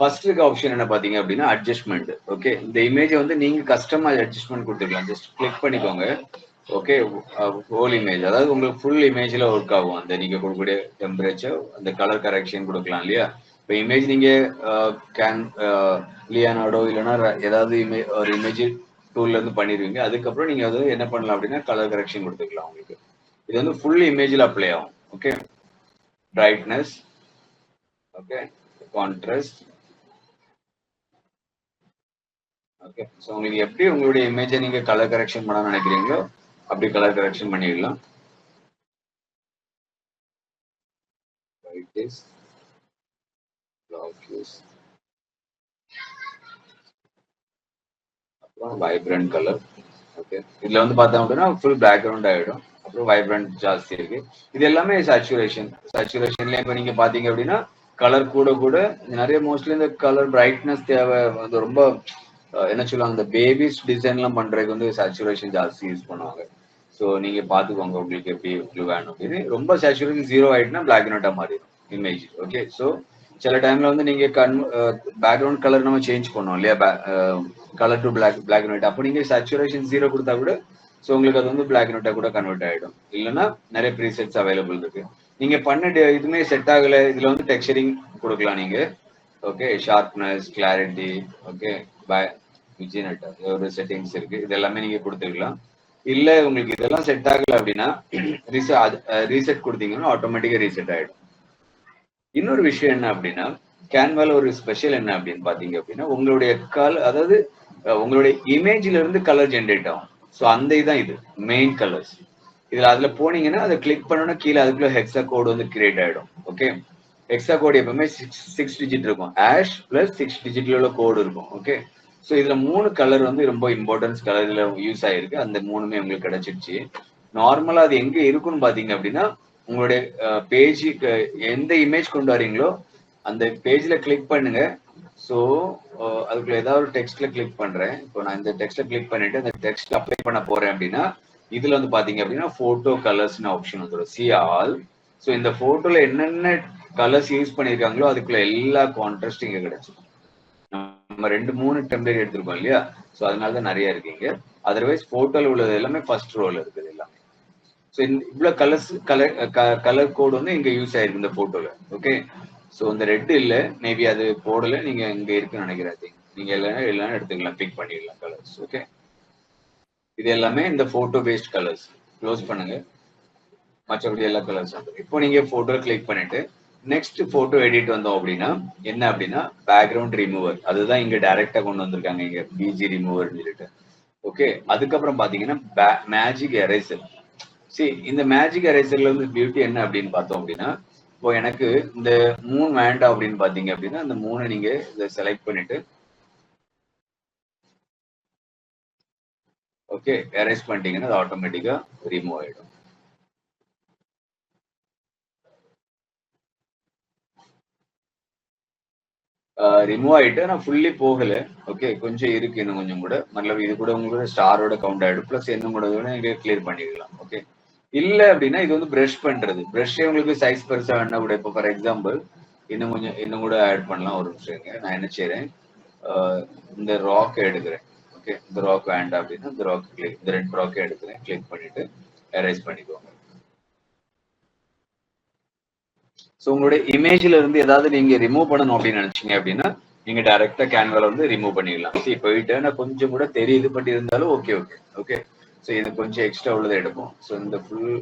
ஃபர்ஸ்ட் இருக்க ஆப்ஷன் என்ன பாத்தீங்க அப்படின்னா அட்ஜஸ்ட்மெண்ட். ஓகே, இந்த இமேஜ் வந்து நீங்க கஸ்டமா அட்ஜஸ்ட்மெண்ட் கொடுத்துக்கலாம். ஜஸ்ட் கிளிக் பண்ணிக்கோங்க. ஓகே, ஹோல் இமேஜ், அதாவது உங்களுக்கு ஃபுல் இமேஜ்ல ஒர்க் ஆகும். அந்த நீங்க கொடுக்கக்கூடிய டெம்பரேச்சர், அந்த கலர் கரெக்ஷன் கொடுக்கலாம் இல்லையா. இப்போ இமேஜ் நீங்க கேன் லியானாடோ இல்லைன்னா ஏதாவது ஒரு இமேஜ் டூல்ல இருந்து பண்ணிடுவீங்க. அதுக்கப்புறம் நீங்க வந்து என்ன பண்ணலாம் அப்படின்னா கலர் கரெக்ஷன் கொடுத்துக்கலாம். உங்களுக்கு இது வந்து ஃபுல் இமேஜ்ல அப்ளை ஆகும். Okay, brightness, okay, contrast. Okay, so உங்களுக்கு எப்படி உங்களுடைய இமேஜை நீங்க கலர் கரெக்ஷன் பண்ண நினைக்கிறீங்களோ அப்படி கலர் கரெக்ஷன் பண்ணிடலாம். அப்புறம் வைப்ரண்ட் கலர். ஓகே, இதுல வந்து பார்த்தோம் அப்படின்னா ஃபுல் பேக்ரவுண்ட் ஆயிடும். அப்புறம் வைப்ரண்ட் ஜாஸ்தி இருக்கு. இது எல்லாமே சேச்சுரேஷன்ல இப்போ நீங்க பாத்தீங்க அப்படின்னா கலர் கூட கூட நிறைய மோஸ்ட்லி இந்த கலர் பிரைட்னஸ் தேவை வந்து ரொம்ப என்ன சொல்லுவாங்க, இந்த பேபிஸ் டிசைன் எல்லாம் பண்றதுக்கு வந்து சேச்சுரேஷன் ஜாஸ்தி யூஸ் பண்ணுவாங்க. ஸோ நீங்க பாத்துக்கோங்க உங்களுக்கு எப்படி உங்களுக்கு வேணும். இது ரொம்ப சேச்சுரேஷன் ஜீரோ ஆயிட்டுனா பிளாக் அண்ட் ஒயிட்டா மாறிடும் இமேஜ். ஓகே, ஸோ சில டைம்ல வந்து நீங்க பேக்ரவுண்ட் கலர் நம்ம சேஞ்ச் பண்ணோம் இல்லையா, colour to black and white. அப்போ நீங்க சேச்சுரேஷன் ஜீரோ கொடுத்தா கூட ஸோ உங்களுக்கு அது வந்து பிளாக் அண்ட் ஒயிட்டா கூட கன்வெர்ட் ஆயிடும். இல்லைன்னா நிறைய ப்ரீசெட்ஸ் அவைலபிள் இருக்கு. நீங்க பண்ண இதுமே செட் ஆகல, இதுல வந்து டெக்ஸ்சரிங் கொடுக்கலாம் நீங்க. ஓகே, ஷார்ப்னஸ், கிளாரிட்டி, ஓகே, விஜினட் ஒரு செட்டிங்ஸ் இருக்கு, இது எல்லாமே நீங்க கொடுத்துக்கலாம். இல்ல உங்களுக்கு இதெல்லாம் செட் ஆகல அப்படின்னா ரீசெட் கொடுத்தீங்கன்னா ஆட்டோமேட்டிக்கா ரீசெட் ஆயிடும். இன்னொரு விஷயம் என்ன அப்படின்னா கேன்வால ஒரு ஸ்பெஷல் என்ன அப்படின்னு பாத்தீங்க அப்படின்னா உங்களுடைய அதாவது உங்களுடைய இமேஜ்ல இருந்து கலர் ஜென்ரேட் ஆகும். ஸோ அந்த இதுதான் இது மெயின் கலர்ஸ். இதுல அதுல போனீங்கன்னா அதை கிளிக் பண்ணோன்னா கீழே அதுக்குள்ள ஹெக்ஸா கோடு வந்து கிரியேட் ஆயிடும். ஓகே, ஹெக்ஸா கோடு எப்பவுமே சிக்ஸ் டிஜிட் இருக்கும். ஆஷ் பிளஸ் 6 டிஜிட்ல உள்ள கோடு இருக்கும். ஓகே, ஸோ இதுல 3 கலர் வந்து ரொம்ப இம்பார்ட்டன்ஸ் கலர் இதுல யூஸ் ஆயிருக்கு. அந்த 3மே உங்களுக்கு கிடைச்சிருச்சு. நார்மலா அது எங்க இருக்குன்னு பாத்தீங்க அப்படின்னா உங்களுடைய பேஜுக்கு எந்த இமேஜ் கொண்டு வரீங்களோ அந்த பேஜ்ல கிளிக் பண்ணுங்க. ஸோ அதுக்குள்ள ஏதாவது ஒரு டெக்ஸ்ட்ல கிளிக் பண்றேன். இப்போ நான் இந்த டெக்ஸ்ட்ல கிளிக் பண்ணிட்டு அந்த டெக்ஸ்ட் அப்ளை பண்ண போறேன் அப்படின்னா இதுல வந்து பாத்தீங்க அப்படின்னா போட்டோ கலர்ஸ்னு ஆப்ஷன் வந்துடும், சி ஆல். ஸோ இந்த போட்டோல என்னென்ன கலர்ஸ் யூஸ் பண்ணிருக்காங்களோ அதுக்குள்ள எல்லா கான்ட்ராஸ்ட் இங்க கிடைச்சிடும். நம்ம 2-3 டெம்ப்ளேட் எடுத்திருக்கோம் இல்லையா, ஸோ அதனால தான் நிறைய இருக்கீங்க. அதர்வைஸ் போட்டோல உள்ளது எல்லாமே ஃபர்ஸ்ட் ரோல இருக்குது எல்லாமே. ஸோ இவ்வளவு கலர் கோட் வந்து இங்க யூஸ் ஆயிருக்கு இந்த போட்டோல. ஓகே, ஸோ இந்த ரெட் இல்ல, மேபி அது போடல, நீங்க இங்க இருக்குன்னு நினைக்கிறேன். நீங்க எல்லாம் எடுத்துக்கலாம், பிக் பண்ணிடலாம் கலர்ஸ். ஓகே, இது எல்லாமே இந்த போட்டோ பேஸ்ட் கலர்ஸ். க்ளோஸ் பண்ணுங்க, மற்றபடி எல்லா கலர்ஸ் வந்துடும். இப்போ நீங்க போட்டோ கிளிக் பண்ணிட்டு நெக்ஸ்ட் போட்டோ எடிட் வந்தோம் அப்படின்னா என்ன அப்படின்னா பேக்ரவுண்ட் ரிமூவர். அதுதான் இங்க டைரக்டா கொண்டு வந்திருக்காங்க இங்க பிஜி ரிமூவர் சொல்லிட்டு. ஓகே, அதுக்கப்புறம் பாத்தீங்கன்னா மேஜிக் எரேசர். இந்த மேஜிக் எரேசர்ல இருந்து பியூட்டி என்ன அப்படின்னு பார்த்தோம் அப்படின்னா இப்போ எனக்கு இந்த 3 வேண்டாம் அப்படின்னு பாத்தீங்க அப்படின்னா இந்த 3 நீங்க இதை செலக்ட் பண்ணிட்டு ஓகே எரேஸ் பண்ணிட்டீங்கன்னா அது ஆட்டோமேட்டிக்கா ரிமூவ் ஆயிடும். ரிமூவ் ஆயிட்டு நான் ஃபுல்லி போகல. ஓகே, கொஞ்சம் இருக்கு இன்னும் கொஞ்சம் கூட. மத்தலப் இது கூட உங்களோட ஸ்டாரோட கவுண்ட் ஆயிடும். பிளஸ் என்ன கூட நீங்க கிளியர் பண்ணிக்கலாம். ஓகே, இல்ல அப்படின்னா இது வந்து பிரஷ் பண்றது. பிரஷ் உங்களுக்கு சைஸ் பெருசா வேணா கூட இப்போ ஃபார் எக்ஸாம்பிள் இன்னும் கூட ஆட் பண்ணலாம். ஒரு நிமிஷம் நான் என்ன செய்யறேன், இந்த ராக் எடுக்கிறேன். ஓகே, இந்த ராக் வேண்டாம் அப்படின்னா இந்த ராக் கிளிக், இந்த ரெட் ராக்கை எடுக்கிறேன், கிளிக் பண்ணிட்டு எரேஸ் பண்ணிக்கோங்க. ஸோ உங்களுடைய இமேஜ்ல இருந்து ஏதாவது நீங்க ரிமூவ் பண்ணணும் அப்படின்னு நினைச்சீங்க அப்படின்னா நீங்க டைரக்டா கேன்வால வந்து ரிமூவ் பண்ணிடலாம். போயிட்டு நான் கொஞ்சம் கூட தெரியுது பட் இருந்தாலும் ஓகே ஓகே ஓகே. ஸோ இது கொஞ்சம் எக்ஸ்ட்ரா உள்ளதை எடுப்போம். ஸோ இந்த ஃபுல்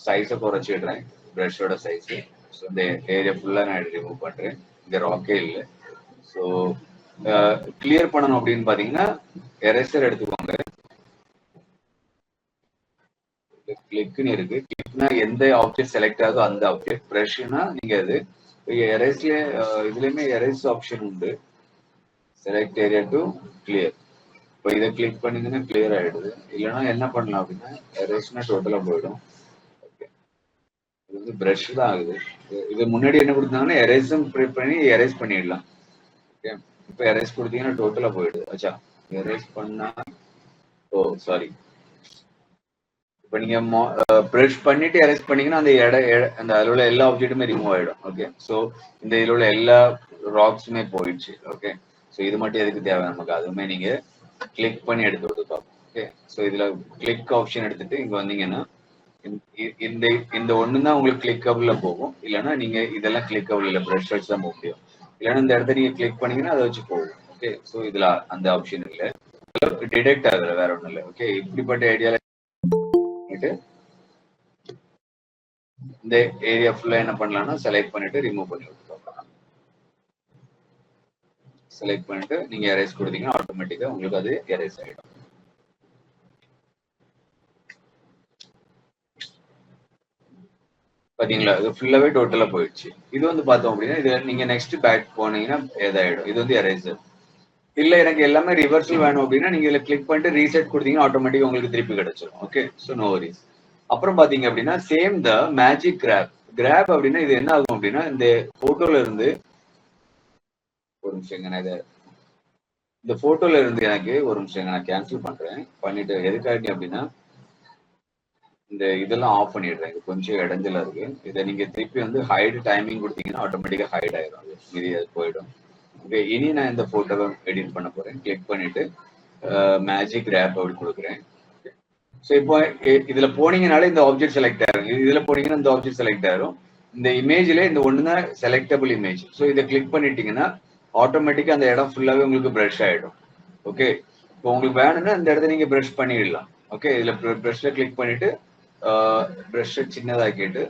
சைஸை குறைச்சிடுறேன், ப்ரஷோட சைஸ். ஸோ இந்த ஏரியா ஃபுல்லா நான் ரிமூவ் பண்றேன். இந்த ராக்கே இல்லை. ஸோ கிளியர் பண்ணணும் அப்படின்னு பாத்தீங்கன்னா எரேசர் எடுத்துக்கோங்க. கிளிக்னு இருக்கு, கிளிக்னா எந்த ஆப்ஜெக்ட் செலக்ட் ஆகுதோ அந்த ஆப்ஜெக்ட். ப்ரஷ்னா நீங்க அது எரேஸ்ல இதுலயுமே எரேஸ் ஆப்ஷன் உண்டு. Select area to clear. இப்போ இதை கிளிக் பண்ணீங்கன்னா கிளியர் ஆயிடுது. இல்லைன்னா என்ன பண்ணலாம் அப்படின்னா எரேஸ்னா டோட்டலா போயிடும். ஓகே, இது வந்து பிரஷ் தான் ஆகுது. இது முன்னாடி என்ன கொடுத்தாங்கன்னா எரேஸும் ப்ரிப் பண்ணி எரேஸ் பண்ணிடலாம். ஓகே, இப்போ எரேஸ் கொடுத்தீங்கன்னா டோட்டலா போயிடுது. ஆச்சா, எரேஸ் பண்ணா சாரி, இப்போ நீங்க ப்ரஷ் பண்ணிட்டு எரேஸ் பண்ணீங்கன்னா அந்த அந்த அதில் உள்ள எல்லா ஆப்ஜெக்ட்டுமே ரிமூவ் ஆயிடும். ஓகே, ஸோ இந்த இதில் உள்ள எல்லா ராக்ஸுமே போயிடுச்சு. ஓகே, ஸோ இது மட்டும் எதுக்கு தேவை நமக்கு, அதுவுமே நீங்க கிளிக் பண்ணி எடுத்து விட்டு பார்ப்போம். ஓகே, ஸோ இதுல கிளிக் ஆப்ஷன் எடுத்துட்டு இங்க வந்தீங்கன்னா இந்த இந்த ஒண்ணு தான் உங்களுக்கு கிளிக்கபிள்ல போகும். இல்லைன்னா நீங்க இதெல்லாம் கிளிக்கபிள் இல்லை, ப்ரஷ் வச்சு தான் போக முடியும். இல்லைன்னா இந்த இடத்த நீங்க கிளிக் பண்ணீங்கன்னா அதை வச்சு போகும். ஓகே, ஸோ இதுல அந்த ஆப்ஷன் இல்லை, டிடெக்ட் ஆகுது, வேற ஒன்றும் இல்லை. ஓகே, இப்படிப்பட்ட ஐடியால இந்த ஏரியா ஃபுல்லா என்ன பண்ணலாம்னா செலக்ட் பண்ணிட்டு ரிமூவ் பண்ணி விட்டுருக்கோம். செலக்ட் பண்ணிட்டு நீங்க எரேஸ் கொடுத்தீங்கன்னா ஆட்டோமேட்டிக்கா உங்களுக்கு அது எரேஸ் ஆயிடும். பாத்தீங்களா, இது ஃபுல்லாவே டோட்டலா போயிடுச்சு. இது வந்து பார்த்தோம் அப்படின்னா இது நீங்க நெக்ஸ்ட் பேக் போனீங்கன்னா ஏதாயிடும். இது வந்து எரேசர். இல்ல எனக்கு எல்லாமே ரிவர்சல் வேணும் அப்படின்னா நீங்க இதுல கிளிக் பண்ணிட்டு ரீசெட் கொடுத்தீங்கன்னா ஆட்டோமேட்டிக்கா உங்களுக்கு திருப்பி கிடைச்சிடும். Okay, so no worries. அப்புறம் பாத்தீங்க அப்படின்னா same the magic crop. Crop அப்படின்னா இது என்ன ஆகும் அப்படின்னா இந்த போட்டோல இருந்து ஒரு நிமிஷம் இந்த போட்டோல இருந்து எனக்கு ஒரு நிமிஷம் நான் கேன்சல் பண்றேன். பண்ணிட்டு எதுக்காக அப்படின்னா இந்த இதெல்லாம் ஆஃப் பண்ணிடுறேன். இது கொஞ்சம் இடைஞ்சலா இருக்கு. இதை நீங்க திருப்பி வந்து ஹைட் டைமிங் கொடுத்தீங்கன்னா ஆட்டோமேட்டிக்கா ஹைட் ஆயிடும், மீதி அது போயிடும். ஓகே, இனி நான் இந்த போட்டோவை எடிட் பண்ண போறேன். கிளிக் பண்ணிட்டு மேஜிக் ரேப் அப்படி கொடுக்குறேன். ஸோ இப்போ இதுல போனீங்கனாலே இந்த ஆப்ஜெக்ட் செலக்ட் ஆயிரும். இதுல போனீங்கன்னா இந்த ஆப்ஜெக்ட் செலக்ட் ஆயிரும். இந்த இமேஜ்ல இந்த ஒன்று தான் செலக்டபிள் இமேஜ். ஸோ இதை கிளிக் பண்ணிட்டீங்கன்னா ஆட்டோமேட்டிக்கா அந்த இடம் ஃபுல்லாவே உங்களுக்கு ப்ரஷ் ஆயிடும். ஓகே, இப்போ உங்களுக்கு வேணும்னா இந்த இடத்த நீங்க ப்ரஷ் பண்ணிடலாம். ஓகே, இதுல ப்ரஷ்ல கிளிக் பண்ணிட்டு ப்ரஷ் சின்னதாக்கிட்டு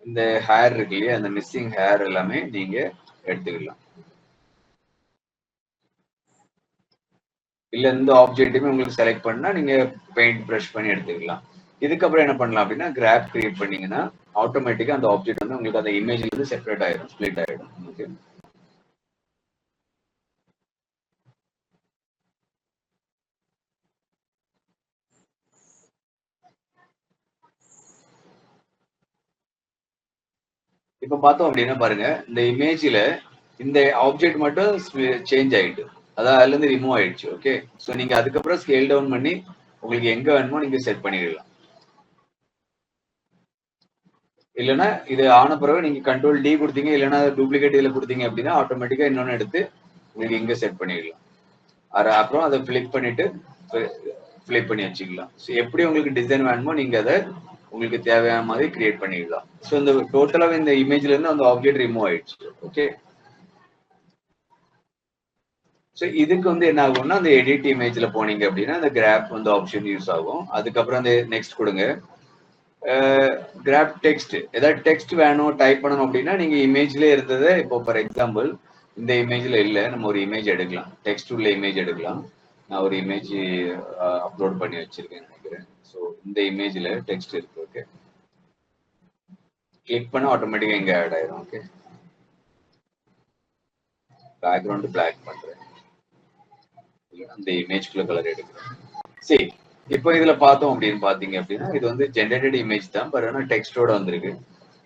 இந்த ஹேர் இருக்கு இல்லையா, அந்த மிஸ்ஸிங் ஹேர் எல்லாமே நீங்க எடுத்துக்கலாம். இல்ல இந்த ஆப்ஜெக்ட்டுமே உங்களுக்கு செலக்ட் பண்ணா நீங்க பெயிண்ட் ப்ரஷ் பண்ணி எடுத்துக்கலாம். இதுக்கப்புறம் என்ன பண்ணலாம் அப்படின்னா கிராப் கிரியேட் பண்ணீங்கன்னா ஆட்டோமேட்டிக்கா அந்த ஆப்ஜெக்ட் வந்து உங்களுக்கு அந்த இமேஜ்ல இருந்து செப்பரேட் ஆயிடும், ஸ்ப்ளிட் ஆயிடும். ஓகே, இப்ப பார்த்தோம் அப்படின்னா பாருங்க, இந்த இமேஜ்ல இந்த ஆப்ஜெக்ட் மட்டும் சேஞ்ச் ஆயிட்டு, அதாவது அதுல இருந்து ரிமூவ் ஆயிடுச்சு. ஓகே, ஸோ நீங்க அதுக்கப்புறம் ஸ்கேல் டவுன் பண்ணி உங்களுக்கு எங்க வேணுமோ நீங்க செட் பண்ணிடலாம். இல்லைன்னா இது ஆன பிறகு நீங்க கண்ட்ரோல் டி கொடுத்தீங்க, இல்லைன்னா டூப்ளிகேட் இதுல கொடுத்தீங்க அப்படின்னா ஆட்டோமேட்டிக்கா இன்னொன்னு எடுத்து உங்களுக்கு இங்க செட் பண்ணிடலாம். அப்புறம் அதை ஃபிளிப் பண்ணிட்டு ஃபிளிப் பண்ணி வச்சுக்கலாம். ஸோ எப்படி உங்களுக்கு டிசைன் வேணுமோ நீங்க அதை உங்களுக்கு தேவையான மாதிரி கிரியேட் பண்ணிடலாம். ஸோ இந்த டோட்டலாக இந்த இமேஜ்ல இருந்து அந்த ஆப்ஜெக்ட் ரிமூவ் ஆயிடுச்சு. ஓகே, ஸோ இதுக்கு வந்து என்ன ஆகும்னா அந்த எடிட் இமேஜ்ல போனீங்க அப்படின்னா அந்த கிராப் வந்து ஆப்ஷன் யூஸ் ஆகும். அதுக்கப்புறம் அந்த நெக்ஸ்ட் கொடுங்க. கிராப் டெக்ஸ்ட், ஏதாவது டெக்ஸ்ட் வேணும் டைப் பண்ணணும் அப்படின்னா நீங்க இமேஜ்ல இருந்ததை இப்போ ஃபார் எக்ஸாம்பிள் இந்த இமேஜ்ல இல்லை, நம்ம ஒரு இமேஜ் எடுக்கலாம், டெக்ஸ்ட் உள்ள இமேஜ் எடுக்கலாம். நான் ஒரு இமேஜ் அப்லோட் பண்ணி வச்சிருக்கேன் நினைக்கிறேன். ஸோ இந்த இமேஜ்ல டெக்ஸ்ட் இருக்கு. ஓகே, கிளிக் பண்ண ஆட்டோமேட்டிக்கா இங்க ஆட் ஆயிரும். ஓகே, பேக்ரவுண்ட் பிளாக் பண்றேன், அந்த இமேஜ்குள்ள கலர் எடுக்கிறேன். சரி, இப்போ இதுல பார்த்தோம் அப்படின்னு பாத்தீங்க அப்படின்னா இது வந்து ஜெனரேட்டட் இமேஜ் தான், பட் ஆனால் டெக்ஸ்டோட வந்திருக்கு.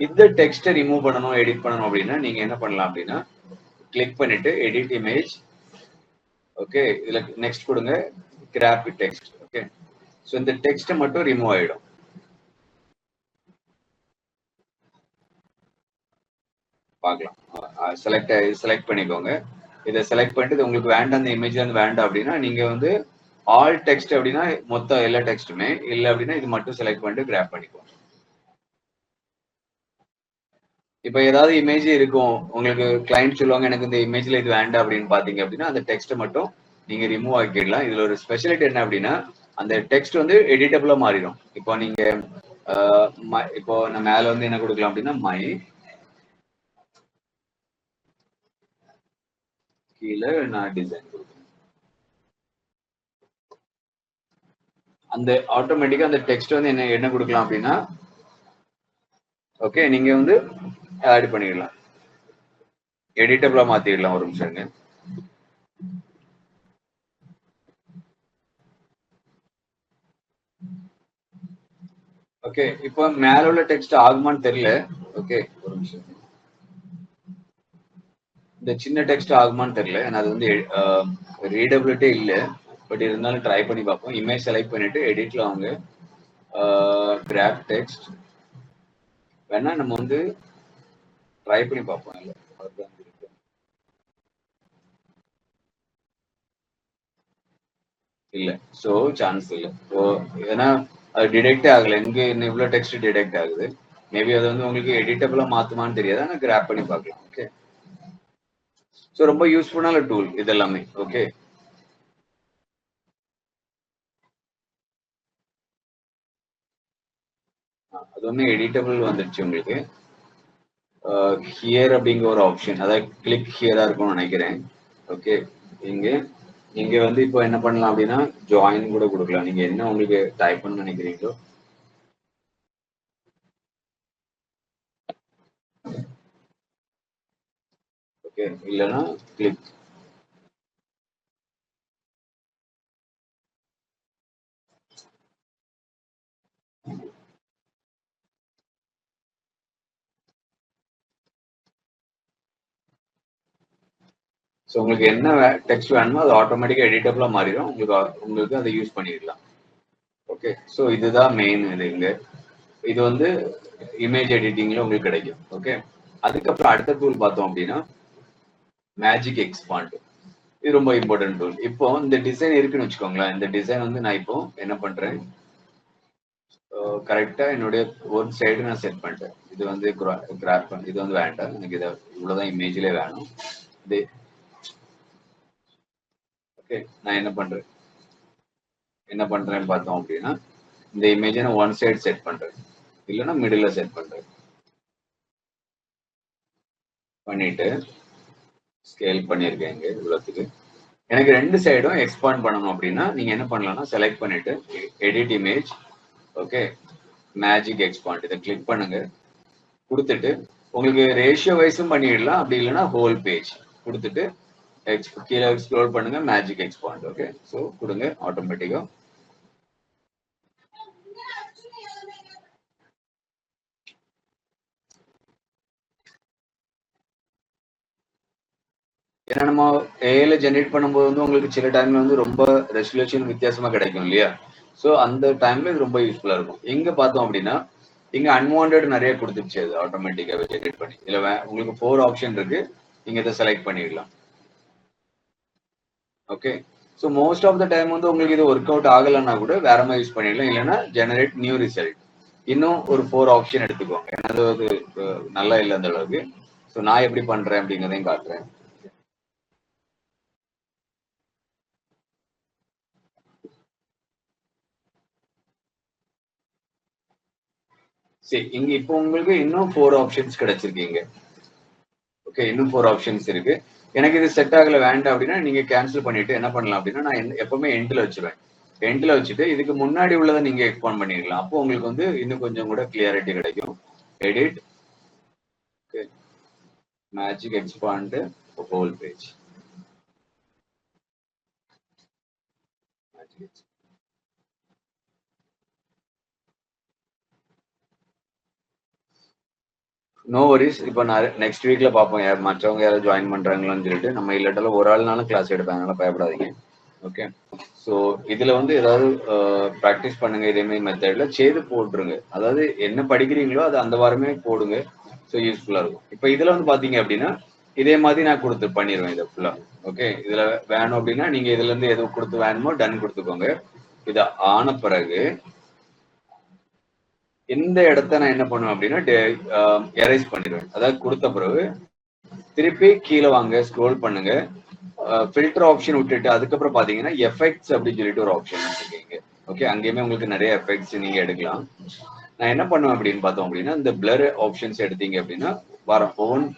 இந்த டெக்ஸ்ட்டை ரிமூவ் பண்ணணும், எடிட் பண்ணணும் அப்படின்னா நீங்க என்ன பண்ணலாம் அப்படின்னா கிளிக் பண்ணிட்டு எடிட் இமேஜ். ஓகே, இதுல நெக்ஸ்ட் கொடுங்க, கிராப் டெக்ஸ்ட். ஓகே, ஸோ இந்த டெக்ஸ்ட் மட்டும் ரிமூவ் ஆயிடும். பார்க்கலாம், செலக்ட் பண்ணிக்கோங்க. இதை செலக்ட் பண்ணிட்டு இது உங்களுக்கு வேண்டாம், அந்த இமேஜ் வந்து வேண்டாம் அப்படின்னா நீங்க வந்து ஆல் டெக்ஸ்ட் அப்படின்னா மொத்தம் எல்லா டெக்ஸ்ட்டுமே, இல்லை அப்படின்னா இது மட்டும் செலக்ட் பண்ணிட்டு கிராப் பண்ணிக்கோங்க. இப்ப ஏதாவது இமேஜ் இருக்கும், உங்களுக்கு கிளைண்ட் சொல்லுவாங்க எனக்கு இந்த இமேஜ்ல இது வேண்டாம் அப்படின்னு பாத்தீங்க அப்படின்னா அந்த டெக்ஸ்ட் மட்டும் நீங்க ரிமூவ் ஆக்கிடலாம். இதுல ஒரு ஸ்பெஷாலிட்டி என்ன அப்படின்னா அந்த டெக்ஸ்ட் வந்து எடிட்டபிளா மாறிடும். இப்போ நீங்க இப்போ நான் மேல வந்து என்ன கொடுக்கலாம் அப்படின்னா மை, கீழே நான் டிசைன் கொடுக்குறேன். அந்த ஆட்டோமேட்டிக்கா அந்த டெக்ஸ்ட் வந்து என்ன கொடுக்கலாம் அப்படின்னா ஓகே நீங்க வந்து ஆட் பண்ணிடலாம், எடிட்டபிளா மாத்திடலாம். ஒரு நிமிஷம் ஓகே, இப்போ மேல உள்ள டெக்ஸ்ட் ஆகுமான்னு தெரியல. ஓகே, ஒரு நிமிஷம். இந்த சின்ன டெக்ஸ்ட் ஆகுமான்னு தெரியல, ஏன்னா அது வந்து ரீடபிலிட்டி இல்லை. பட் இருந்தாலும் ட்ரை பண்ணி பார்ப்போம். இமேஜ் செலக்ட் பண்ணிட்டு எடிட்ல வாங்க, கிராப் டெக்ஸ்ட் வேணா நம்ம வந்து ட்ரை பண்ணி பார்ப்போம். இல்லை இல்ல, ஸோ சான்ஸ் இல்லை. ஸோ ஏன்னா அது டிடெக்டே ஆகல, இங்க இவ்வளவு டெக்ஸ்ட் டிடெக்ட் ஆகுது. மேபி அது வந்து உங்களுக்கு எடிட்டபிளா மாத்துமான்னு தெரியாது, ஆனா கிராப் பண்ணி பார்க்கலாம். ஓகே, ஸோ ரொம்ப யூஸ்ஃபுல்லான டூல் இதெல்லாமே. ஓகே, அது ஒன்று எடிட்டபிள் வந்துருச்சு உங்களுக்கு. ஹியர் அப்படிங்கிற ஒரு ஆப்ஷன், அதாவது கிளிக் ஹியரா இருக்கும்னு நினைக்கிறேன். ஓகே, இங்க நீங்க வந்து இப்போ என்ன பண்ணலாம் அப்படின்னா ஜாயின் கூட கொடுக்கலாம். நீங்க என்ன உங்களுக்கு டைப் பண்ண நினைக்கிறீங்களோ. ஓகே, இல்லைன்னா கிளிக். ஸோ உங்களுக்கு என்ன டெக்ஸ்ட் வேணுமோ அது ஆட்டோமேட்டிக்கா எடிட்டபிளா மாறிடும். உங்களுக்கு அதை யூஸ் பண்ணிடலாம். ஓகே, ஸோ இதுதான் மெயின். இங்க இது வந்து இமேஜ் எடிட்டிங்ல உங்களுக்கு கிடைக்கும். ஓகே, அதுக்கப்புறம் அடுத்த டூல் பார்த்தோம் அப்படின்னா மேஜிக் எக்ஸ்பாண்ட். இது ரொம்ப இம்பார்ட்டன்ட் டூல். இப்போ இந்த டிசைன் இருக்குன்னு வச்சுக்கோங்களேன். இந்த டிசைன் வந்து நான் இப்போ என்ன பண்றேன், கரெக்டா என்னுடைய ஒரு சைடு நான் செட் பண்ணிட்டேன். இது வந்து கிராப் பண்ண, இது வந்து வேண்டாம் எனக்கு, இதை இவ்வளவுதான் இமேஜ்ல வேணும். இது ஓகே, நான் என்ன பண்றேன்னு பார்த்தோம் அப்படின்னா இந்த இமேஜை நான் ஒன் சைடு செட் பண்றேன், இல்லைன்னா மிடில் செட் பண்றேன். பண்ணிட்டு ஸ்கேல் பண்ணியிருக்கேன் இங்க இவ்வளவுக்கு. எனக்கு ரெண்டு சைடும் எக்ஸ்பாண்ட் பண்ணணும் அப்படின்னா நீங்க என்ன பண்ணலாம்னா செலக்ட் பண்ணிட்டு edit image, okay, magic expand இதை கிளிக் பண்ணுங்க. கொடுத்துட்டு உங்களுக்கு ரேஷியோ வைஸும் பண்ணிடலாம், அப்படி இல்லைன்னா ஹோல் பேஜ் கொடுத்துட்டு கீழே ஸ்க்ரோல் பண்ணுங்க, மேஜிக் எக்ஸ்பாண்ட். ஓகே, ஸோ கொடுங்க, ஆட்டோமேட்டிக்கா ஏன்னா நம்ம ஏஐல ஜென்ரேட் பண்ணும்போது வந்து உங்களுக்கு சில டைம்ல வந்து ரொம்ப ரெசல்யூஷன் வித்தியாசமா கிடைக்கும் இல்லையா. ஸோ அந்த டைம்ல இது ரொம்ப யூஸ்ஃபுல்லா இருக்கும். எங்க பார்த்தோம் அப்படின்னா இங்க அன்வான்ட் நிறைய கொடுத்துருச்சு, அது ஆட்டோமேட்டிக்காவே ஜென்ரேட் பண்ணி. இல்ல உங்களுக்கு 4 ஆப்ஷன் இருக்கு, நீங்க இதை செலக்ட் பண்ணிடலாம். Okay, so most of the time வந்து உங்களுக்கு இது ஒர்க் அவுட் ஆகலைன்னா கூட வேற மாதிரி யூஸ் பண்ணிடலாம், இல்லைன்னா ஜெனரேட் நியூ ரிசல்ட். இன்னும் ஒரு 4 ஆப்ஷன் எடுத்துக்கோங்க, ஏன்னா அது நல்லா இல்லை அந்த அளவுக்கு. ஸோ நான் எப்படி பண்றேன் அப்படிங்கிறதையும் காட்டுறேன். சரி, இங்க இப்போ உங்களுக்கு இன்னும் 4 ஆப்ஷன்ஸ் கிடைச்சிருக்கீங்க. ஓகே, இன்னும் 4 ஆப்ஷன்ஸ் இருக்கு. எனக்கு இது செட் ஆகல வேண்டாம் அப்படின்னா நீங்க கேன்சல் பண்ணிட்டு என்ன பண்ணலாம் அப்படின்னா நான் எப்பவுமே எண்ட்ல வச்சிருவேன். எண்ட்ல வச்சுட்டு இதுக்கு முன்னாடி உள்ளதை நீங்க எக்ஸ்பாண்ட் பண்ணிடலாம். அப்போ உங்களுக்கு வந்து இன்னும் கொஞ்சம் கூட கிளியாரிட்டி கிடைக்கும். Edit, magic expand, whole page. No worries. இப்போ நான் நெக்ஸ்ட் வீக்ல பார்ப்போம் மற்றவங்க யாராவது ஜாயின் பண்றாங்களான்னு சொல்லிட்டு. நம்ம இல்லாட்டாலும் ஒரு ஆள்னாலும் கிளாஸ் எடுப்பேன், அதனால பயப்படாதீங்க. ஓகே, ஸோ இதுல வந்து ஏதாவது ப்ராக்டிஸ் பண்ணுங்க, இதே மாதிரி மெத்தட்ல செய்து போட்டுருங்க. அதாவது என்ன படிக்கிறீங்களோ அது அந்த வாரமே போடுங்க. ஸோ யூஸ்ஃபுல்லா இருக்கும். இப்போ இதுல வந்து பாத்தீங்க அப்படின்னா இதே மாதிரி நான் கொடுத்து பண்ணிடுவேன் இதை ஃபுல்லா. ஓகே, இதுல வேணும் அப்படின்னா நீங்க இதுல இருந்து எது கொடுத்து வேணுமோ டன் கொடுத்துக்கோங்க. இதை ஆன பிறகு இந்த இடத்த நான் என்ன பண்ணுவேன் அப்படின்னா எரேஸ் பண்ணிடுவேன். அதாவது கொடுத்த பிறகு திருப்பி கீழே வாங்க, ஸ்க்ரோல் பண்ணுங்க, ஃபில்டர் ஆப்ஷன் விட்டுட்டு அதுக்கப்புறம் பாத்தீங்கன்னா எஃபெக்ட்ஸ் அப்படின்னு சொல்லிட்டு ஒரு ஆப்ஷன் வச்சிருக்கீங்க. ஓகே, அங்கேயுமே உங்களுக்கு நிறைய எஃபெக்ட்ஸ் நீங்க எடுக்கலாம். நான் என்ன பண்ணுவேன் அப்படின்னு பார்த்தோம் அப்படின்னா இந்த பிளர் ஆப்ஷன்ஸ் எடுத்தீங்க அப்படின்னா வரோம்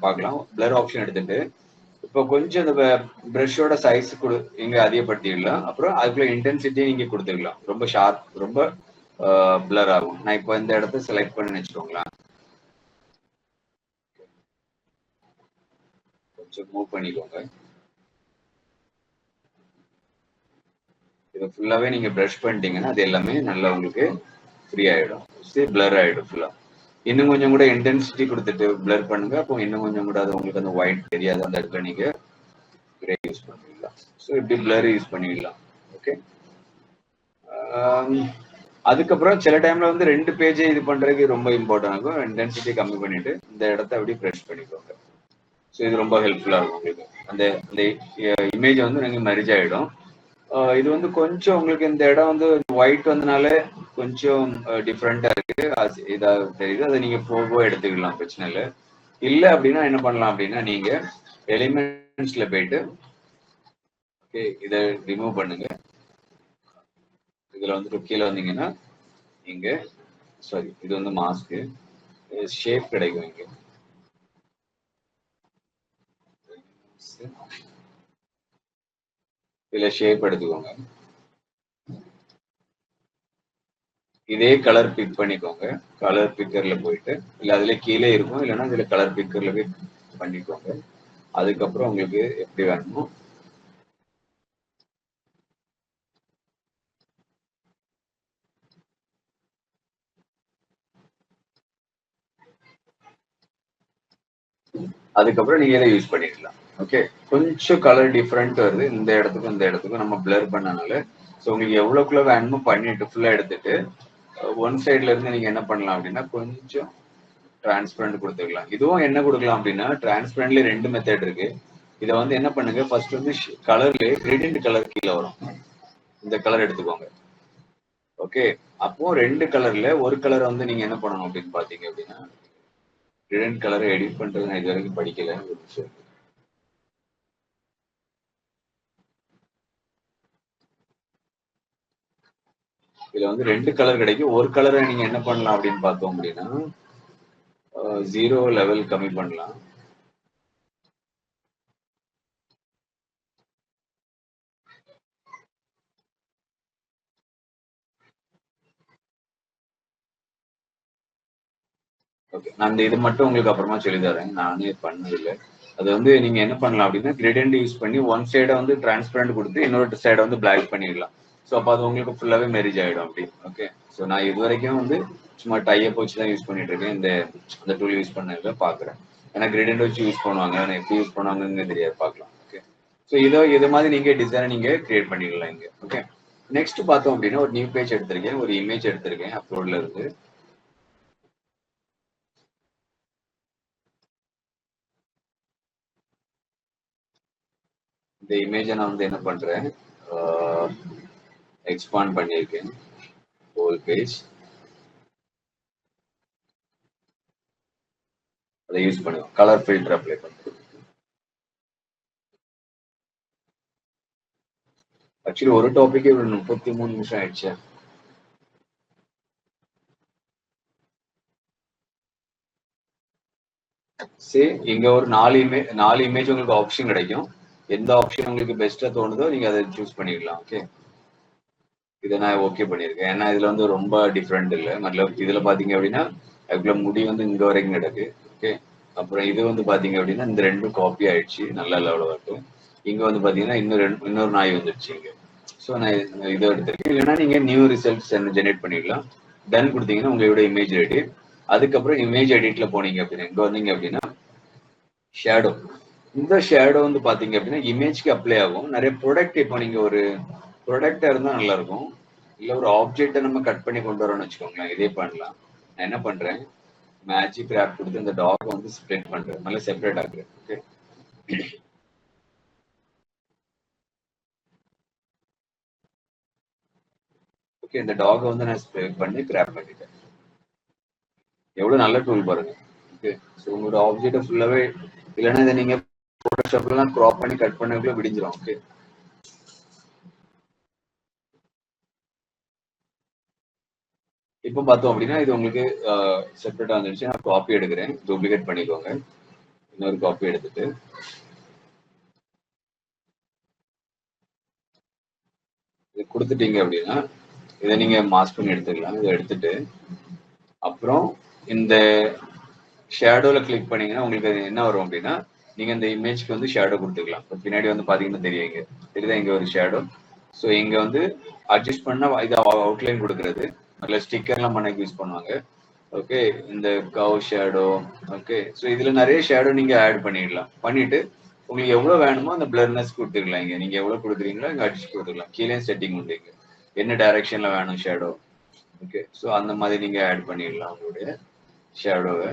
பார்க்கலாம். பிளர் ஆப்ஷன் எடுத்துட்டு இப்போ கொஞ்சம் இந்த பிரஷோட சைஸ் இங்க அதிகப்படுத்திடலாம். அப்புறம் அதுக்குள்ள இன்டென்சிட்டி நீங்க கொடுத்துக்கலாம். ரொம்ப ஷார்ப், ரொம்ப பிளர் ஆகும். நான் இப்போ இந்த இடத்த செலக்ட் பண்ணி வச்சுக்கோங்களேன், கொஞ்சம் மூவ் பண்ணிக்கோங்க. இதை ஃபுல்லாவே நீங்க பிரஷ் பண்ணிட்டீங்கன்னா அது எல்லாமே நல்லா உங்களுக்கு ஃப்ரீ ஆயிடும், பிளர் ஆயிடும் ஃபுல்லா. இன்னும் கொஞ்சம் கூட இன்டென்சிட்டி கொடுத்துட்டு பிளர் பண்ணுங்க, அப்போ இன்னும் கொஞ்சம் கூட அது உங்களுக்கு அந்த ஒயிட் தெரியாது, அந்த இடத்துல நீங்க கிரே யூஸ் பண்ணிக்கலாம். ஸோ இப்படி பிளர் யூஸ் பண்ணிக்கலாம். ஓகே, அதுக்கப்புறம் சில டைம்ல வந்து 2 பேஜை இது பண்றதுக்கு ரொம்ப இம்பார்ட்டன் இருக்கும். இன்டென்சிட்டி கம்மி பண்ணிட்டு இந்த இடத்த அப்படி ப்ரெஷ் பண்ணிக்கோங்க. ஸோ இது ரொம்ப ஹெல்ப்ஃபுல்லா இருக்கும் உங்களுக்கு. அந்த அந்த இமேஜ் வந்து நீங்க மெர்ஜ் ஆயிடும். இது வந்து கொஞ்சம் உங்களுக்கு இந்த இடம் வந்து ஒயிட் வந்தனால கொஞ்சம் டிஃப்ரெண்டா இருக்கு, இதா தெரியுது. அதை நீங்க போகோ எடுத்துக்கலாம், பிரச்சனை இல்லை. இல்லை அப்படின்னா என்ன பண்ணலாம் அப்படின்னா, நீங்க எலிமெண்ட்ஸ்ல போயிட்டு ஓகே இதை ரிமூவ் பண்ணுங்க. இதுல வந்து கீழே வந்தீங்கன்னா இங்க சாரி இது வந்து மாஸ்க் ஷேப் கிடைக்கும். இங்க இதுல ஷேப் எடுத்துக்கோங்க. இதே கலர் பிக் பண்ணிக்கோங்க. கலர் பிக்கர்ல போயிட்டு இல்ல அதுல கீழே இருக்கும், இல்லைன்னா இதுல கலர் பிக்கர்ல போய் பண்ணிக்கோங்க. அதுக்கப்புறம் உங்களுக்கு எப்படி வேணுமோ அதுக்கப்புறம் நீங்க இதை யூஸ் பண்ணிக்கலாம். ஓகே, கொஞ்சம் கலர் டிஃப்ரெண்ட் வருது இந்த இடத்துக்கும் இந்த இடத்துக்கும் நம்ம பிளர் பண்ணனால. ஸோ உங்களுக்கு எவ்வளவுக்குள்ள வேணுமோ பண்ணிட்டு ஃபுல்லா எடுத்துட்டு ஒன் சைட்ல இருந்து நீங்க என்ன பண்ணலாம் அப்படின்னா கொஞ்சம் டிரான்ஸ்பரண்ட் கொடுத்துக்கலாம். இதுவும் என்ன கொடுக்கலாம் அப்படின்னா, டிரான்ஸ்பரண்ட்ல 2 மெத்தட் இருக்கு. இதை வந்து என்ன பண்ணுங்க, ஃபர்ஸ்ட் வந்து கலர்ல கிரேடியன்ட் கலர் கீழே வரும், இந்த கலர் எடுத்துக்கோங்க. ஓகே, அப்போ 2 கலர்ல ஒரு கலர் வந்து நீங்க என்ன பண்ணணும் அப்படின்னு பாத்தீங்க அப்படின்னா, கிரேடியன்ட் கலரை எடிட் பண்றது நான் இது வரைக்கும் படிக்கல, ஒரு நிமிஷம். இதுல வந்து 2 கலர் கிடைக்கும். ஒரு கலரை நீங்க என்ன பண்ணலாம் அப்படின்னு பார்த்தோம் அப்படின்னா 0 லெவல் கம்மி பண்ணலாம். ஓகே, நான் இந்த இது மட்டும் உங்களுக்கு அப்புறமா சொல்லி தரேன், நானே பண்ணதில்லை. அது வந்து நீங்க என்ன பண்ணலாம் அப்படின்னா, கிரேடியன்ட் யூஸ் பண்ணி ஒன் சைடை வந்து டிரான்ஸ்பரண்ட் கொடுத்து இன்னொரு சைடை வந்து பிளாக் பண்ணிடலாம். ஸோ அப்போ அது உங்களுக்கு ஃபுல்லாவே மெரிஜ் ஆயிடும் அப்படி. ஓகே, ஸோ நான் இது வரைக்கும் வந்து சும்மா டைப் வச்சு தான் யூஸ் பண்ணிட்டு இருக்கேன். அந்த டூல் யூஸ் பண்ணல பாக்குறேன். ஏன்னா கிரேடியன்ட் வச்சு யூஸ் பண்ணுவாங்க, நான் எப்படி யூஸ் பண்ணுவாங்கன்னு தெரியாது, பார்க்கலாம். ஓகே, ஸோ இது மாதிரி நீங்க டிசைன் நீங்க கிரியேட் பண்ணிடலாம் இங்க. ஓகே, நெக்ஸ்ட் பார்த்தோம் அப்படின்னா ஒரு நியூ பேஜ் எடுத்திருக்கேன், ஒரு இமேஜ் எடுத்திருக்கேன் அப்லோட்ல இருந்து. இந்த இமேஜை நான் வந்து என்ன பண்றேன், எக்ஸ்பாண்ட் பண்ணியிருக்கேன் ஹோல் பேஜ். அதை யூஸ் பண்ணுவோம், கலர் ஃபில்டர் அப்ளை பண்ணுறேன். ஆக்சுவலி ஒரு டாபிக் ஒரு 33 நிமிஷம் ஆயிடுச்சு. சரி, இங்க ஒரு 4 இமேஜ் உங்களுக்கு ஆப்ஷன் கிடைக்கும். எந்த ஆப்ஷன் உங்களுக்கு பெஸ்டா தோணுதோ நீங்க அதை சூஸ் பண்ணிடலாம். ஓகே, இதை நான் ஓகே பண்ணியிருக்கேன். ஏன்னா இதுல வந்து ரொம்ப டிஃப்ரெண்ட் இல்லை. மਤਲਬ இதுல பாத்தீங்க அப்படின்னா அதுக்குள்ள முடி வந்து இங்க வரைக்கும் கிடக்கு. ஓகே, அப்புறம் இது வந்து பாத்தீங்க அப்படின்னா இந்த 2 காப்பி ஆயிடுச்சு, நல்ல லெவலில் இருக்கும். இங்க வந்து பாத்தீங்கன்னா இன்னொரு நாய் வந்துருச்சு இங்க. ஸோ நான் இதை எடுத்திருக்கேன். இல்லைன்னா நீங்க நியூ ரிசல்ட்ஸ் ஜெனரேட் பண்ணிடலாம். டன் கொடுத்தீங்கன்னா உங்களோட இமேஜ் ரெடி. அதுக்கப்புறம் இமேஜ் எடிட்ல போனீங்க அப்படின்னா இங்க வந்தீங்க அப்படின்னா ஷேடோ. இந்த ஷேடோ வந்து பாத்தீங்க அப்படின்னா இமேஜ்க்கு அப்ளை ஆகும். நிறைய ப்ராடக்ட், இப்போ நீங்க ஒரு ப்ராடக்டா இருந்தா நல்லா இருக்கும், இல்ல ஒரு ஆப்ஜெக்டை நம்ம கட் பண்ணி கொண்டு வரோம்னு வச்சுக்கோங்களேன், இதே பண்ணலாம். நான் என்ன பண்றேன், மேஜிக் ரேப் கொடுத்து இந்த டாக் வந்து ஸ்ப்ளிட் பண்றேன், நல்லா செப்பரேட் ஆகுறேன். ஓகே, ஓகே, இந்த டாக் வந்து நான் ஸ்ப்ளிட் பண்ணி கிராப் பண்ணிட்டேன். எவ்வளவு நல்ல டூல் பாருங்க. ஓகே, ஸோ உங்களோட ஆப்ஜெக்டை ஃபுல்லாவே, இல்லைன்னா இதை நீங்க போட்டோஷாப்லாம் கிராப் பண்ணி கட் பண்ணக்குள்ள விடிஞ்சிடும். ஓகே, இப்போ பார்த்தோம் அப்படின்னா இது உங்களுக்கு செப்பரேட்டா வந்துருச்சு. நான் காப்பி எடுக்கிறேன், டூப்ளிகேட் பண்ணிக்கோங்க. இன்னொரு காப்பி எடுத்துட்டு இது கொடுத்துட்டீங்க அப்படின்னா இதை நீங்க மாஸ்க் பண்ணி எடுத்துக்கலாம். இதை எடுத்துட்டு அப்புறம் இந்த ஷேடோல கிளிக் பண்ணீங்கன்னா உங்களுக்கு அது என்ன வரும் அப்படின்னா, நீங்க இந்த இமேஜ்க்கு வந்து ஷேடோ கொடுத்துக்கலாம். பின்னாடி வந்து பாத்தீங்கன்னா தெரியுங்க, தெரியுதா, இங்க ஒரு ஷேடோ. ஸோ இங்க வந்து அட்ஜஸ்ட் பண்ணா இது அவுட்லைன் கொடுக்கறது. அதில் ஸ்டிக்கர்லாம் பண்ண யூஸ் பண்ணுவாங்க. ஓகே, இந்த கவ் ஷேடோ. ஓகே, ஸோ இதுல நிறைய ஷேடோ நீங்க ஆட் பண்ணிடலாம். பண்ணிட்டு உங்களுக்கு எவ்வளவு வேணுமோ அந்த பிளர்னஸ் கொடுத்துக்கலாம். இங்க நீங்க எவ்வளவு கொடுக்குறீங்களோ இங்க அடிச்சு கொடுத்துக்கலாம். கீழே செட்டிங் உண்டு இங்க என்ன டைரக்ஷன்ல வேணும் ஷேடோ. ஓகே, ஸோ அந்த மாதிரி நீங்க ஆட் பண்ணிடலாம் உங்களுடைய ஷேடோவை.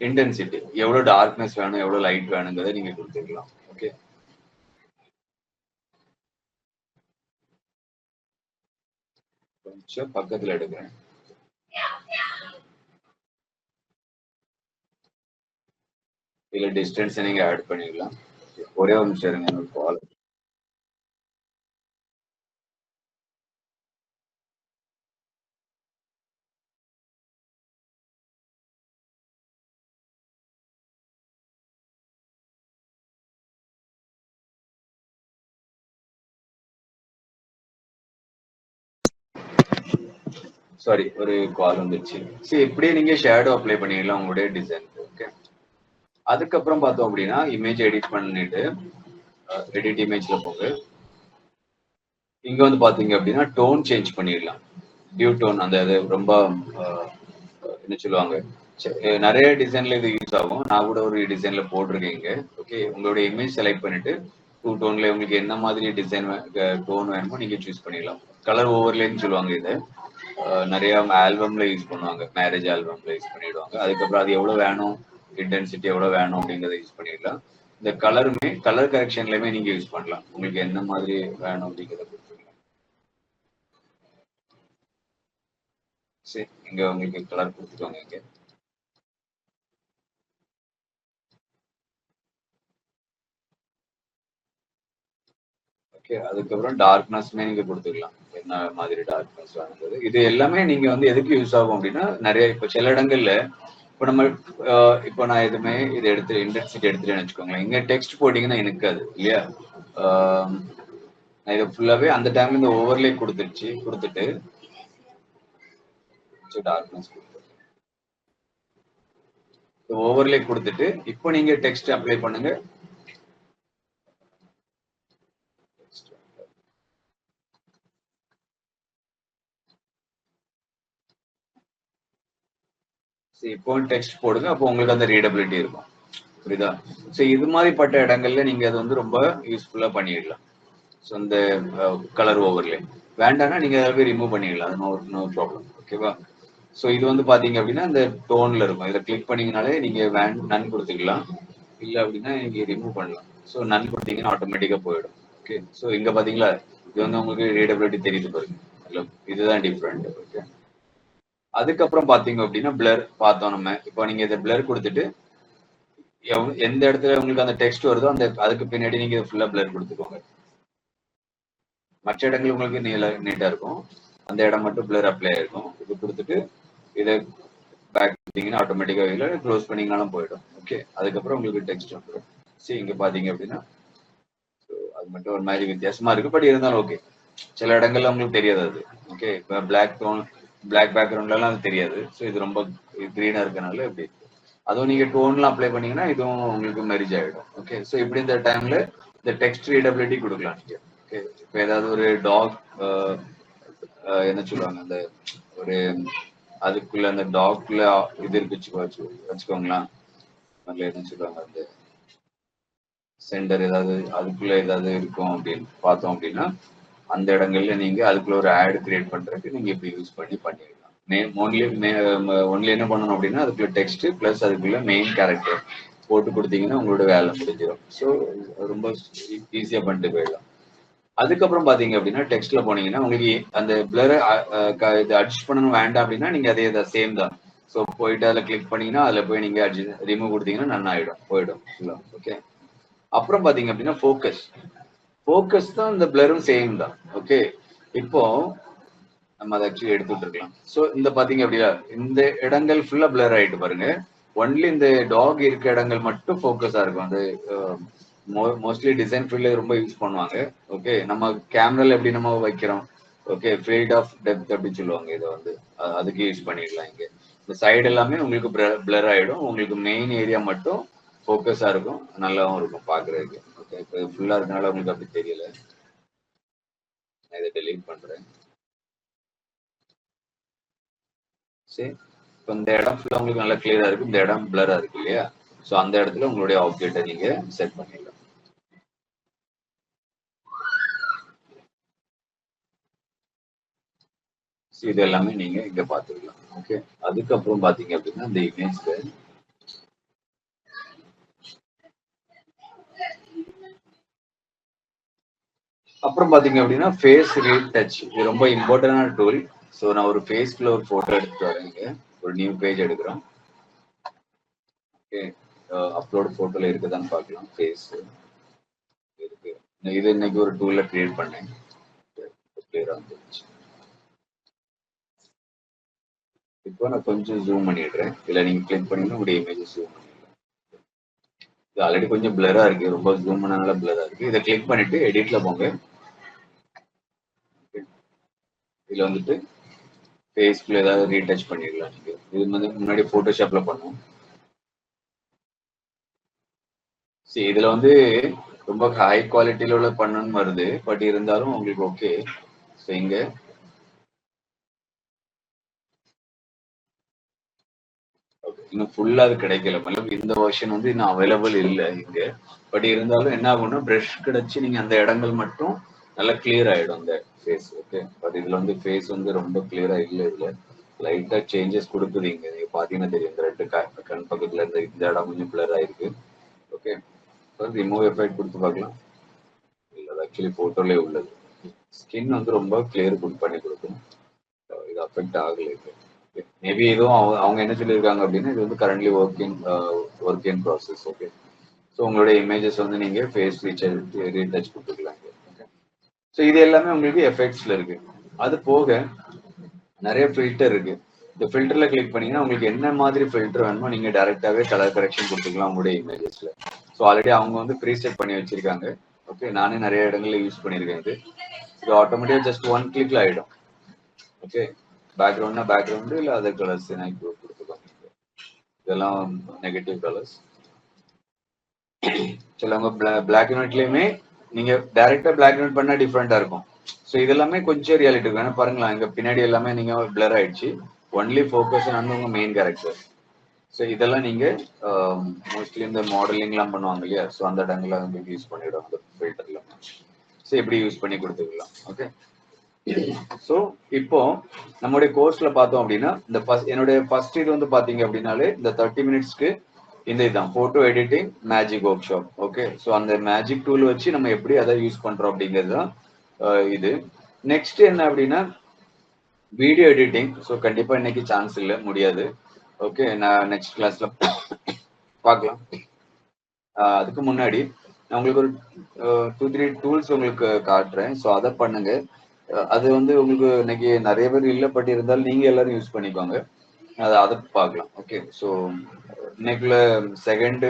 இன்டென்சிட்டி எவ்வளவு டார்க்னஸ் வேணும் எவ்வளவு லைட் வேணுங்கிறத நீங்க கொடுத்துக்கலாம். ஓகே, கொஞ்சம் பக்கத்துல எடுக்கிறேன். இல்ல டிஸ்டன்ஸ் நீங்க ஆட் பண்ணிடலாம். ஒரே ஒரு நிமிஷம் இருங்க, என்னோட கால். சாரி, ஒரு கால் வந்துச்சு. சரி, இப்படியே நீங்க ஷேடோ அப்ளை பண்ணிடலாம் உங்களுடைய டிசைன். ஓகே, அதுக்கப்புறம் பார்த்தோம் அப்படின்னா இமேஜ் எடிட் பண்ணிட்டு எடிட் இமேஜ்ல போங்க. இங்க வந்து பாத்தீங்க அப்படின்னா டோன் சேஞ்ச் பண்ணிடலாம். டியூ டோன் அந்த இது ரொம்ப என்ன சொல்லுவாங்க, நிறைய டிசைன்ல இது யூஸ் ஆகும். நான் கூட ஒரு டிசைன்ல போட்டிருக்கேங்க. ஓகே, உங்களுடைய இமேஜ் செலக்ட் பண்ணிட்டு டூ டோன்ல உங்களுக்கு என்ன மாதிரி டிசைன் டோன் வேணுமோ நீங்க சூஸ் பண்ணிடலாம். கலர் ஓவர்லேன்னு சொல்லுவாங்க இதை. நிறைய ஆல்பம்ல யூஸ் பண்ணுவாங்க, மேரேஜ் ஆல்பம்ல யூஸ் பண்ணிடுவாங்க. அதுக்கப்புறம் அது எவ்வளவு வேணும், இன்டென்சிட்டி எவ்வளவு வேணும் அப்படிங்கறத யூஸ் பண்ணிடலாம். இந்த கலருமே கலர் கரெக்ஷன்லயுமே நீங்க யூஸ் பண்ணலாம், உங்களுக்கு என்ன மாதிரி வேணும் அப்படிங்கிறத கொடுத்துக்கலாம். சரி, இங்க உங்களுக்கு கலர் கொடுத்துக்கோங்க இங்க. ஓகே, அதுக்கப்புறம் டார்க்னஸ்மே நீங்க கொடுத்துக்கலாம், என்ன மாதிரி டார்க்னஸ் வேணுங்கிறது. இது எல்லாமே நீங்க வந்து எதுக்கு யூஸ் ஆகும் அப்படின்னா, நிறைய இப்போ சில இடங்கள்ல இப்போ நம்ம இப்போ நான் எதுவுமே இதை எடுத்து இன்டென்சிட்டி எடுத்துட்டேன்னு வச்சுக்கோங்களேன். இங்க டெக்ஸ்ட் போட்டீங்கன்னா எனக்கு அது இல்லையா, நான் இதை ஃபுல்லாவே அந்த டைம்ல இந்த ஓவர்லே கொடுத்துட்டு டார்க்னஸ் ஓவர்லே கொடுத்துட்டு இப்போ நீங்க டெக்ஸ்ட் அப்ளை பண்ணுங்க. இப்போ டெக்ஸ்ட் போடுங்க, அப்போ உங்களுக்கு அந்த ரீடபிலிட்டி இருக்கும். புரியுதா? ஸோ இது மாதிரிப்பட்ட இடங்கள்ல நீங்க அது வந்து ரொம்ப யூஸ்ஃபுல்லா பண்ணிடலாம். ஸோ இந்த கலர் ஓவர்லே வேண்டாம்னா நீங்க அதை போய் ரிமூவ் பண்ணிடலாம், அது நோ ப்ராப்ளம். ஓகேவா? ஸோ இது வந்து பாத்தீங்க அப்படின்னா இந்த டோன்ல இருக்கும். இதை கிளிக் பண்ணீங்கனாலே நீங்க நன் கொடுத்துக்கலாம், இல்லை அப்படின்னா நீங்க ரிமூவ் பண்ணலாம். ஸோ நன் கொடுத்தீங்கன்னா ஆட்டோமேட்டிக்கா போயிடும். ஓகே, ஸோ இங்க பாத்தீங்களா, இது வந்து உங்களுக்கு ரீடபிலிட்டி தெரியுது பாருங்க. இதுதான் டிஃப்ரெண்ட். ஓகே, அதுக்கப்புறம் பாத்தீங்க அப்படின்னா பிளர் பார்த்தோம் நம்ம. இப்போ நீங்க இதை பிளர் கொடுத்துட்டு எந்த இடத்துல உங்களுக்கு அந்த டெக்ஸ்ட் வருதோ அந்த அதுக்கு பின்னாடி நீங்க ஃபுல்லா பிளர் கொடுத்துக்கோங்க. மற்ற இடங்கள் உங்களுக்கு நீட்டா இருக்கும், அந்த இடம் மட்டும் பிளர் அப்ளை ஆயிருக்கும். இது கொடுத்துட்டு இதை பேக் கொடுத்தீங்கன்னா ஆட்டோமேட்டிக்கா இல்லை க்ளோஸ் பண்ணீங்கனாலும் போயிடும். ஓகே, அதுக்கப்புறம் உங்களுக்கு டெக்ஸ்ட் வந்துடும். சரி, இங்க பாத்தீங்க அப்படின்னா அது மட்டும் ஒரு மாதிரி வித்தியாசமா இருக்கு, பட் இருந்தாலும் ஓகே. சில இடங்கள்ல உங்களுக்கு தெரியாது அது. ஓகே, இப்போ பிளாக் பேக்ரவுண்ட்லாம் அது தெரியாது. ஸோ இது ரொம்ப கிரீனா இருக்கனால இப்படி இருக்கு. அதுவும் நீங்க டோன்லாம் அப்ளை பண்ணீங்கன்னா இதுவும் உங்களுக்கு மெரிஜ் ஆயிடும். ஓகே, ஸோ இப்படி இந்த டைம்ல இந்த டெக்ஸ்ட் ரீடபிலிட்டி கொடுக்கலாம் நீங்க. ஓகே, இப்போ ஏதாவது ஒரு டாக் என்ன சொல்லுவாங்க, அந்த ஒரு அதுக்குள்ள அந்த டாக்ல இது இருக்கு வச்சுக்கோங்களேன். அதுல என்ன சொல்லுவாங்க, அந்த சென்டர் ஏதாவது அதுக்குள்ள ஏதாவது இருக்கும் அப்படின்னு பார்த்தோம் அப்படின்னா அந்த இடங்கள்ல நீங்க அதுக்குள்ள ஒரு ஆட் கிரியேட் பண்றதுக்கு நீங்க இப்படி யூஸ் பண்ணிடலாம். ஒன்லி என்ன பண்ணணும் அப்படின்னா அதுக்குள்ள டெக்ஸ்ட் பிளஸ் அதுக்குள்ள மெயின் கேரக்டர் போட்டு கொடுத்தீங்கன்னா உங்களோட வேலை முடிஞ்சிடும். ஸோ ரொம்ப ஈஸியா பண்ணிட்டு போயிடலாம். அதுக்கப்புறம் பாத்தீங்க அப்படின்னா டெக்ஸ்ட்ல போனீங்கன்னா உங்களுக்கு அந்த பிளரை இது அட்ஜஸ்ட் பண்ணணும் வேண்டாம் அப்படின்னா நீங்க அதே தான் சேம் தான். ஸோ போயிட்டு அதில் கிளிக் பண்ணீங்கன்னா அதில் போய் நீங்க ரிமூவ் கொடுத்தீங்கன்னா நன்னா ஆயிடும், போயிடும். ஓகே, அப்புறம் பாத்தீங்க அப்படின்னா ஃபோக்கஸ் தான் இந்த பிளரும் சேம் தான். ஓகே, இப்போ நம்ம அதை ஆக்சுவலி எடுத்துட்டு இருக்கலாம். ஸோ இந்த பாத்தீங்க அப்படின்னா இந்த இடங்கள் ஃபுல்லா பிளர் ஆயிட்டு பாருங்க. ஒன்லி இந்த டாக் இருக்க இடங்கள் மட்டும் ஃபோக்கஸா இருக்கும். அந்த மோஸ்ட்லி டிசைன் ஃபீல்ட்ல ரொம்ப யூஸ் பண்ணுவாங்க. ஓகே, நம்ம கேமரால எப்படி நம்ம வைக்கிறோம், ஓகே, ஃபீல்ட் ஆஃப் டெப்த் அப்படின்னு சொல்லுவாங்க. இதை வந்து அதுக்கு யூஸ் பண்ணிடலாம். இங்க இந்த சைடு எல்லாமே உங்களுக்கு பிளர் ஆயிடும், உங்களுக்கு மெயின் ஏரியா மட்டும் ஃபோக்கஸா இருக்கும், நல்லாவும் இருக்கும் பாக்குறதுக்கு. ஓகே, இப்போ ஃபுல்லா இருக்கனால உங்களுக்கு அப்படி தெரியல. நான் இதை டெலீட் பண்றேன். சரி, இப்போ இந்த இடம் ஃபுல்லா உங்களுக்கு நல்லா கிளியரா இருக்கு, இந்த இடம் பிளரா இருக்கு இல்லையா? ஸோ அந்த இடத்துல உங்களுடைய ஆப்ஜெக்டை நீங்க செட் பண்ணிடலாம். இது எல்லாமே நீங்க இங்க பாத்துக்கலாம். ஓகே, அதுக்கப்புறம் பாத்தீங்க அப்படின்னா இந்த இமேஜ்ல அப்புறம் பாத்தீங்க அப்படின்னா ஃபேஸ் ரீடச், இது ரொம்ப இம்பார்ட்டன்டான டூல். ஸோ நான் ஒரு ஃபேஸ்க்குள்ள ஒரு போட்டோ எடுத்துட்டு வரேங்க. ஒரு நியூ பேஜ் எடுக்கிறோம். ஓகே, அப்லோட் போட்டோல இருக்குதான்னு பார்க்கலாம். ஃபேஸ் இருக்கு. இது இன்னைக்கு ஒரு டூல்ல கிரியேட் பண்ணேன். கிளியரா வந்துருச்சு. இப்போ நான் கொஞ்சம் ஜூம் பண்ணிடுறேன். இல்லை நீங்க கிளிக் பண்ணீங்கன்னா உங்களுடைய இமேஜ் ஜூம் பண்ணிடலாம். இது ஆல்ரெடி கொஞ்சம் பிளரா இருக்கு, ரொம்ப ஜூம் பண்ணனால பிளரா இருக்கு. இதை கிளிக் பண்ணிட்டு எடிட்ல போங்க. இதுல வந்துட்டு ஃபேஸ்க்குள்ள ஏதாவது ரீடச் பண்ணிடலாம். நீங்க இது வந்து முன்னாடி போட்டோஷாப்ல பண்ணுவோம். சரி, இதுல வந்து ரொம்ப ஹை குவாலிட்டியில உள்ள பண்ணணும்னு வருது, பட் இருந்தாலும் உங்களுக்கு ஓகே. ஸோ இங்க இன்னும் ஃபுல்லா அது கிடைக்கல, மਤਲਬ இந்த வெர்ஷன் வந்து இன்னும் அவைலபிள் இல்லை இங்க. பட் இருந்தாலும் என்ன ஆகும்னா பிரஷ் கிடைச்சு நீங்க அந்த இடங்கள் மட்டும் நல்லா கிளியர் ஆயிடும் அந்த ஃபேஸ். ஓகே, பட் இதுல வந்து ஃபேஸ் வந்து ரொம்ப கிளியரா இல்லை. இதுல லைட்டா சேஞ்சஸ் கொடுக்குறீங்க, நீங்க பாத்தீங்கன்னா தெரியும். இந்த ரெண்டு கண் பக்கத்துல இந்த இடம் கொஞ்சம் பிளர் ஆயிருக்கு. ஓகே, ரிமூவ் எஃபெக்ட் கொடுத்து பார்க்கலாம். இல்லை, அது ஆக்சுவலி போட்டோலே உள்ளது. ஸ்கின் வந்து ரொம்ப கிளியர் பண்ணி கொடுக்கும். இது அஃபெக்ட் ஆகலை. மேபி இதுவும் அவங்க என்ன சொல்லியிருக்காங்க அப்படின்னா, இது வந்து currently work in process. Okay, so உங்களுடைய இமேஜஸ் வந்து நீங்க ஃபேஸ் ரீடச் கொடுத்துக்கலாம். ஸோ இது எல்லாமே உங்களுக்கு எஃபெக்ட்ஸ்ல இருக்கு. அது போக நிறைய ஃபில்டர் இருக்கு. இந்த ஃபில்டர்ல கிளிக் பண்ணீங்கன்னா உங்களுக்கு என்ன மாதிரி ஃபில்டர் வேணுமோ நீங்க டைரக்டாவே கலர் கரெக்ஷன் கொடுத்துக்கலாம் உங்களுடைய இமேஜஸ்ல. ஸோ ஆல்ரெடி அவங்க வந்து ப்ரீசெட் பண்ணி வச்சிருக்காங்க. ஓகே, நானே நிறைய இடங்கள்ல யூஸ் பண்ணியிருக்கேன். இது ஆட்டோமேட்டிக்கா ஜஸ்ட் ஒன் கிளிக்ல ஆயிடும். ஓகே, பேக்ரவுண்ட்னா பேக்ரவுண்டு, இல்லை அதர் கலர்ஸ் நான் இப்போ கொடுத்துக்கோங்க. இதெல்லாம் நெகட்டிவ் கலர்ஸ். சிலவங்க பிளாக் அண்ட் ஒயிட்லயுமே நீங்க டைரக்டா பிளாக் அண்ட் ஒயிட் பண்ணா டிஃப்ரெண்டா இருக்கும். ஸோ இதெல்லாமே கொஞ்சம் ரியாலிட்டி இருக்கும். ஏன்னா பாருங்களேன், இங்க பின்னாடி எல்லாமே நீங்க பிளர் ஆயிடுச்சு. ஒன்லி ஃபோக்கஸ் ஆன் உங்க மெயின் கேரக்டர். ஸோ இதெல்லாம் நீங்க மோஸ்ட்லி இந்த மாடலிங்லாம் பண்ணுவாங்க இல்லையா? ஸோ அந்த இடங்கள்ல வந்து யூஸ் பண்ணிவிடும் அந்த ஃபில்டர்ல. ஸோ இப்படி யூஸ் பண்ணி கொடுத்துக்கலாம். ஓகே, ஸோ இப்போ நம்மளுடைய கோர்ஸ்ல பார்த்தோம் அப்படின்னா இந்த என்னுடைய ஃபர்ஸ்ட் இது வந்து பாத்தீங்க அப்படின்னாலே இந்த 30 மினிட்ஸ்க்கு இந்த இதுதான் photo editing magic work shop. Okay, so அந்த மேஜிக் டூல் வச்சு நம்ம எப்படி அதை யூஸ் பண்றோம் அப்படிங்கிறது தான் இது. நெக்ஸ்ட் என்ன அப்படின்னா வீடியோ எடிட்டிங். ஸோ கண்டிப்பா இன்னைக்கு சான்ஸ் இல்லை, முடியாது. ஓகே, நான் நெக்ஸ்ட் கிளாஸ்ல பார்க்கலாம். அதுக்கு முன்னாடி நான் உங்களுக்கு ஒரு 2-3 டூல்ஸ் உங்களுக்கு காட்டுறேன். ஸோ அதை பண்ணுங்க. அது வந்து உங்களுக்கு இன்னைக்கு நிறைய பேர் இல்லை, பட் இருந்தாலும் நீங்க எல்லாரும் யூஸ் பண்ணிக்கோங்க. அதை பார்க்கலாம். ஓகே, ஸோ இன்னைக்குள்ள செகண்ட்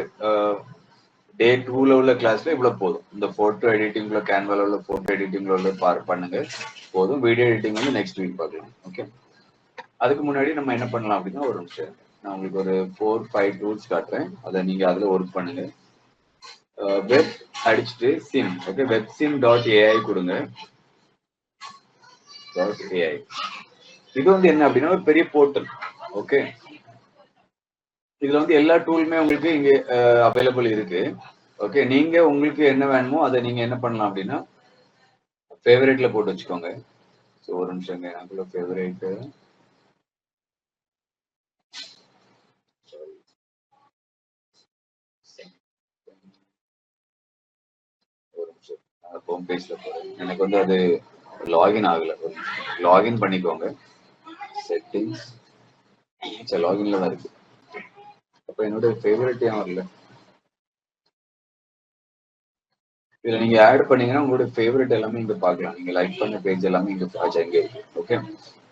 டே 2ல உள்ள கிளாஸ்ல இவ்வளவு போதும். இந்த போட்டோ எடிட்டிங்ல கேன்வால உள்ள போட்டோ எடிட்டிங்ல உள்ள பண்ணுங்க போதும். வீடியோ எடிட்டிங் வந்து நெக்ஸ்ட் வீக் பார்க்கலாம். ஓகே, அதுக்கு முன்னாடி நம்ம என்ன பண்ணலாம் அப்படின்னா, ஒரு நிமிஷம் நான் உங்களுக்கு ஒரு 4-5 டூல்ஸ் காட்டுறேன். அதை நீங்க அதுல ஒர்க் பண்ணுங்க. வெப் அடிச்சுட்டு சிம். ஓகே, websim.ai கொடுங்க. .ai இது வந்து என்ன அப்படின்னா ஒரு பெரிய போர்ட்டல். ஓகே, இதுல வந்து எல்லா டூலுமே உங்களுக்கு இங்க அவைலபிள் இருக்கு. ஓகே, நீங்க உங்களுக்கு என்ன வேணுமோ அதை நீங்க என்ன பண்ணலாம் அப்படின்னா ஃபேவரேட்ல போட்டு வச்சுக்கோங்க. ஸோ ஒரு நிமிஷம் எனக்குள்ள ஃபேவரேட் ஒரு நிமிஷம் ஹோம் பேஜ்ல போறேன். எனக்கு வந்து அது லாகின் ஆகல. லாகின் பண்ணிக்கோங்க. செட்டிங்ஸ், சரி லாகின்ல தான் இருக்கு. அப்ப என்னோட ஃபேவரட் ஏன் வரல? இதுல நீங்க ஆட் பண்ணீங்கன்னா உங்களோட ஃபேவரட் எல்லாமே இங்க பார்க்கலாம். நீங்க லைக் பண்ண பேஜ் எல்லாமே இங்க அங்க இருக்கு. ஓகே,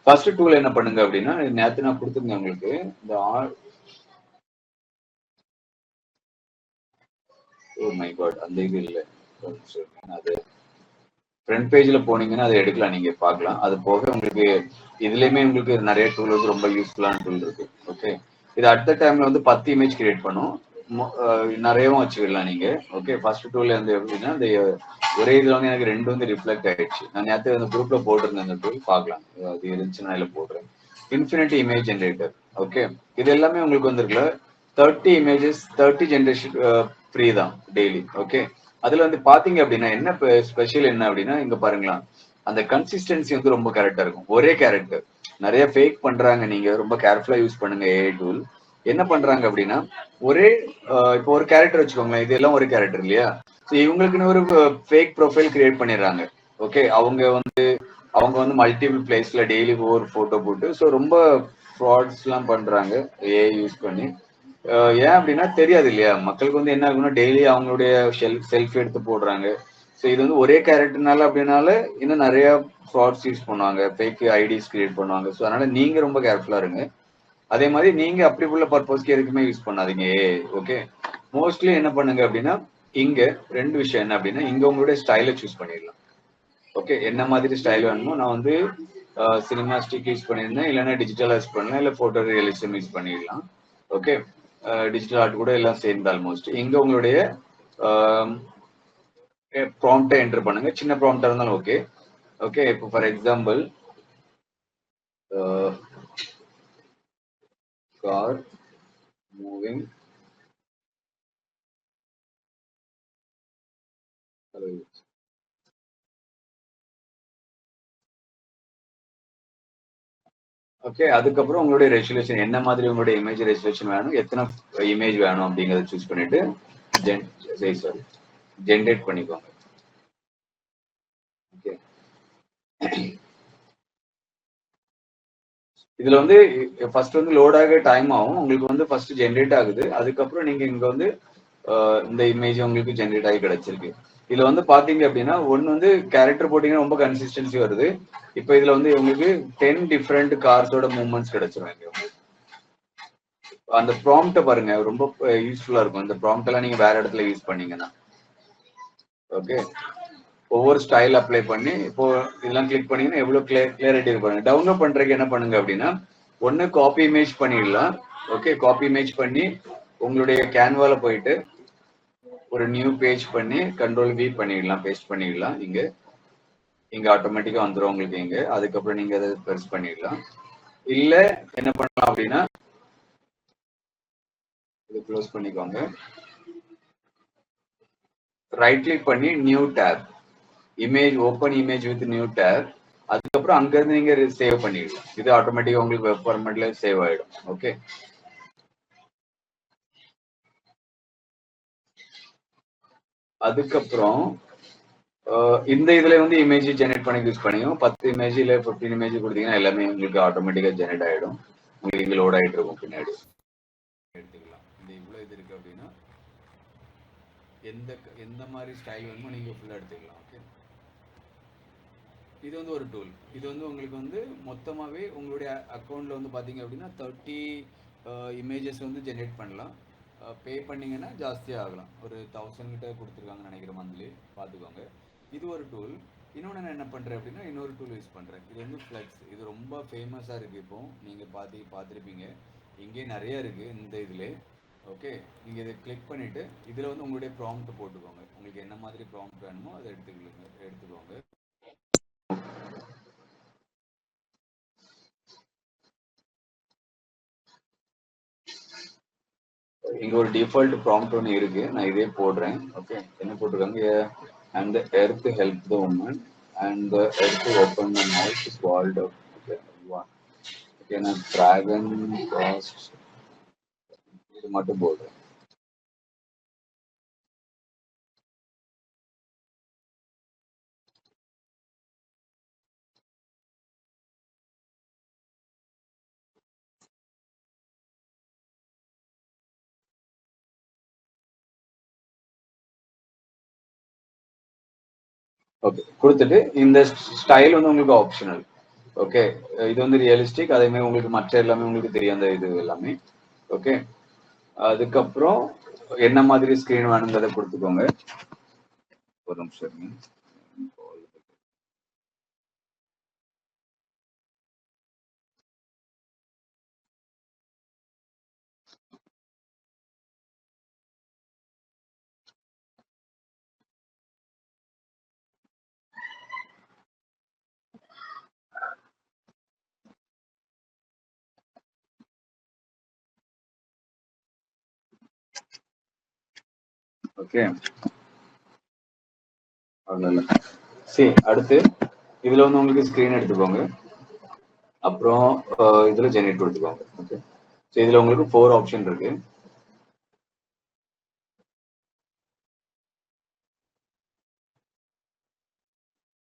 ஃபர்ஸ்ட் டூல் என்ன பண்ணுங்க அப்படின்னா, நேத்து நான் கொடுத்துருந்தேன் உங்களுக்கு இந்த ஓ மை காட், அந்த இது இல்லை. அது ஃப்ரண்ட் பேஜ்ல போனீங்கன்னா அதை எடுக்கலாம், நீங்க பார்க்கலாம். அது போக உங்களுக்கு இதுலயுமே உங்களுக்கு நிறைய டூல் வந்து ரொம்ப யூஸ்ஃபுல்லான டூல் இருக்கு. ஓகே, இது அடுத்த டைம்ல வந்து 10 இமேஜ் கிரியேட் பண்ணும். நிறையவும் வச்சுக்கலாம் நீங்க. ஓகே, ஃபர்ஸ்ட் டூல் வந்து எப்படின்னா இந்த ஒரே இதுல வந்து எனக்கு 2 வந்து ரிஃப்ளெக்ட் ஆயிடுச்சு. நான் நேற்று அந்த குரூப்ல போட்டிருந்தேன். அந்த டூல் பார்க்கலாம், அது இருந்துச்சுன்னா இதுல போடுறேன். Infinity image generator. ஓகே, இது எல்லாமே உங்களுக்கு வந்துருக்குல 30 இமேஜஸ் 30 ஜென்ரேஷன் ஃப்ரீ தான் டெய்லி. ஓகே, அதுல வந்து பாத்தீங்க அப்படின்னா என்ன ஸ்பெஷல் என்ன அப்படின்னா இங்க பாருங்களா, அந்த கன்சிஸ்டன்சி வந்து ரொம்ப கரெக்டா இருக்கும். ஒரே கேரக்டர். நிறைய ஃபேக் பண்றாங்க, நீங்க ரொம்ப கேர்ஃபுல்லா யூஸ் பண்ணுங்க ஏஐ டூல். என்ன பண்றாங்க அப்படின்னா ஒரே இப்போ ஒரு கேரக்டர் வச்சுக்கோங்களேன், இது எல்லாம் ஒரு கேரக்டர் இல்லையா? ஸோ இவங்களுக்குன்னு ஒரு ஃபேக் ப்ரொஃபைல் கிரியேட் பண்ணிடுறாங்க. ஓகே, அவங்க வந்து மல்டிபிள் பிளேஸ்ல டெய்லி ஒரு போட்டோ போட்டு ஸோ ரொம்ப ஃப்ராட்ஸ் எல்லாம் பண்றாங்க ஏஐ யூஸ் பண்ணி. ஏன் அப்படின்னா தெரியாது இல்லையா மக்களுக்கு வந்து என்ன ஆகும்னா டெய்லி அவங்களுடைய செல்ஃபி எடுத்து போடுறாங்க. ஸோ இது வந்து ஒரே கேரக்டர்னால அப்படின்னால இன்னும் நிறைய ஃப்ராட்ஸ் யூஸ் பண்ணுவாங்க, ஃபேக் ஐடிஸ் கிரியேட் பண்ணுவாங்க. ஸோ அதனால நீங்க ரொம்ப கேர்ஃபுல்லா இருங்க. அதே மாதிரி நீங்க அப்படி உள்ள பர்பஸ்க்கு எதுக்குமே யூஸ் பண்ணாதீங்க. ஓகே, மோஸ்ட்லி என்ன பண்ணுங்க அப்படின்னா இங்க ரெண்டு விஷயம் என்ன அப்படின்னா இங்க உங்களுடைய ஸ்டைலை சூஸ் பண்ணிடலாம். ஓகே, என்ன மாதிரி ஸ்டைல் வேணுமோ நான் வந்து சினிமாஸ்டிக் யூஸ் பண்ணியிருந்தேன், இல்லைன்னா டிஜிட்டல் யூஸ் பண்ணலாம், இல்லை போட்டோ ரியலிசம் யூஸ் பண்ணிடலாம். ஓகே, டிஜிட்டல் ஆர்ட் கூட எல்லாம் சேர்ந்து ஆல்மோஸ்ட் இங்க உங்களுடைய ப்ராம்ப்டை என்டர் பண்ணுங்க. சின்ன ப்ராம்ப்டா இருந்தாலும் ஓகே. ஓகே, இப்போ for example car moving okay, அதுக்கப்புறம் உங்களுடைய ரெசல்யூஷன் என்ன மாதிரி உங்களுடைய இமேஜ் ரெசல்யூஷன் வேணும், எத்தனை இமேஜ் வேணும் அப்படிங்கறத சூஸ் பண்ணிட்டு ஜென்ரேட் பண்ணிக்கோங்க. ஓகே, இதுல வந்து ஃபர்ஸ்ட் வந்து லோட் ஆக டைம் ஆகும். உங்களுக்கு வந்து ஃபர்ஸ்ட் ஜென்ரேட் ஆகுது, அதுக்கப்புறம் நீங்க இங்க வந்து இந்த இமேஜ் உங்களுக்கு ஜென்ரேட் ஆகி கிடைச்சிருக்கு. இதுல வந்து பாத்தீங்க அப்படின்னா ஒன்னு வந்து கேரக்டர் போட்டீங்கன்னா ரொம்ப கன்சிஸ்டன்சி வருது. இப்போ இதுல வந்து உங்களுக்கு 10 டிஃப்ரெண்ட் கார்ஸோட மூவ்மெண்ட்ஸ் கிடைச்சிரும். அந்த ப்ராம்ப்ட பாருங்க, ரொம்ப யூஸ்ஃபுல்லா இருக்கும். இந்த ப்ராம்ப்ட் எல்லாம் நீங்க வேற இடத்துல யூஸ் பண்ணீங்கன்னா. ஓகே, ஒவ்வொரு ஸ்டைல் அப்ளை பண்ணி இப்போ இதெல்லாம் கிளிக் பண்ணீங்கன்னா எவ்வளவு கிளியரிட்டி இருப்பாங்க. டவுன்லோட் பண்றதுக்கு என்ன பண்ணுங்க அப்படின்னா ஒன்னு காப்பி இமேஜ் பண்ணிடலாம். ஓகே, காப்பி இமேஜ் பண்ணி உங்களுடைய கேன்வால போயிட்டு ஒரு நியூ பேஜ் பண்ணி கண்ட்ரோல் வி பண்ணிடலாம், பேஸ்ட் பண்ணிடலாம். இங்க இங்க ஆட்டோமேட்டிக்கா வந்துடும் உங்களுக்கு. இங்க அதுக்கப்புறம் நீங்க அதை பெருசு பண்ணிடலாம். இல்ல என்ன பண்ணலாம் அப்படின்னா இதை க்ளோஸ் பண்ணிக்கோங்க. ரைட் கிளிக் பண்ணி new tab, image open image with new tab. அதுக்கப்புறம் அங்க இருந்து நீங்க சேவ் பண்ணிடலாம். இது ஆட்டோமேட்டிக்கா உங்களுக்கு வெப் ஃபார்மேட்ல சேவ் ஆயிடும். ஓகே, அதுக்கப்புறம் இந்த இதுல வந்து இமேஜ் ஜெனரேட் பண்ணி யூஸ் பண்ணியும் 10 இமேஜ் இல்ல 15 இமேஜ் கொடுத்தீங்கன்னா எல்லாமே உங்களுக்கு ஆட்டோமேட்டிக்கா ஜெனரேட் ஆயிடும். உங்களுக்கு இங்க லோட் ஆயிட்டு இருக்கும் பின்னாடி. எடுத்துக்கலாம். இந்த இவ்வளவு இது இருக்கு அப்படின்னா எந்த எந்த மாதிரி ஸ்டைல் வேணுமோ நீங்க ஃபுல்லா எடுத்துக்கலாம். ஓகே, இது வந்து ஒரு டூல். இது வந்து உங்களுக்கு வந்து மொத்தமாவே உங்களுடைய அக்கௌண்ட்ல வந்து பாத்தீங்க அப்படின்னா 30 இமேஜஸ் வந்து ஜெனரேட் பண்ணலாம். பே பண்ணீங்கன்னா ஜாஸ்தியாக ஆகலாம். ஒரு 1000 கிட்ட கொடுத்துருக்காங்கன்னு நினைக்கிறேன் மந்த்லி, பார்த்துக்கோங்க. இது ஒரு டூல். இன்னொன்று நான் என்ன பண்ணுறேன் அப்படின்னா இன்னொரு டூல் யூஸ் பண்ணுறேன். இது வந்து ஃப்ளெக்ஸ். இது ரொம்ப ஃபேமஸாக இருக்குது. இப்போ நீங்கள் பார்த்துருப்பீங்க, இங்கே நிறைய இருக்குது இந்த இதில். ஓகே, நீங்கள் இதை கிளிக் பண்ணிவிட்டு இதில் வந்து உங்களுடைய ப்ராம்ப்ட் போட்டுக்கோங்க. உங்களுக்கு என்ன மாதிரி ப்ராம்ப்ட் வேணுமோ அதை எடுத்துக்கோங்க. இங்க ஒரு டிஃபால்ட் ப்ராம்ப்ட் ஒன்று இருக்கு, நான் இதே போடுறேன். ஓகே, என்ன போட்டிருக்காங்க, and the earth help the woman and the earth open the mouth swallowed up. Okay, one. Okay, நான் dragon cost இது மட்டும் போடுறேன். ஓகே, கொடுத்துட்டு இந்த ஸ்டைல் வந்து உங்களுக்கு ஆப்ஷனல். ஓகே, இது வந்து ரியலிஸ்டிக். அதே மாதிரி உங்களுக்கு மற்ற எல்லாமே உங்களுக்கு தெரியும், அந்த இது எல்லாமே. ஓகே, அதுக்கப்புறம் என்ன மாதிரி ஸ்கிரீன் வேணுங்கிறத கொடுத்துக்கோங்க. ஒரு நிமிஷம். ஓகே, அவ்வளோ. சரி, அடுத்து இதுல வந்து உங்களுக்கு ஸ்கிரீன் எடுத்துக்கோங்க. அப்புறம் இதுல ஜெனரேட் கொடுத்துக்கோங்க. ஓகே, ஸோ இதுல உங்களுக்கு 4 ஆப்ஷன் இருக்கு.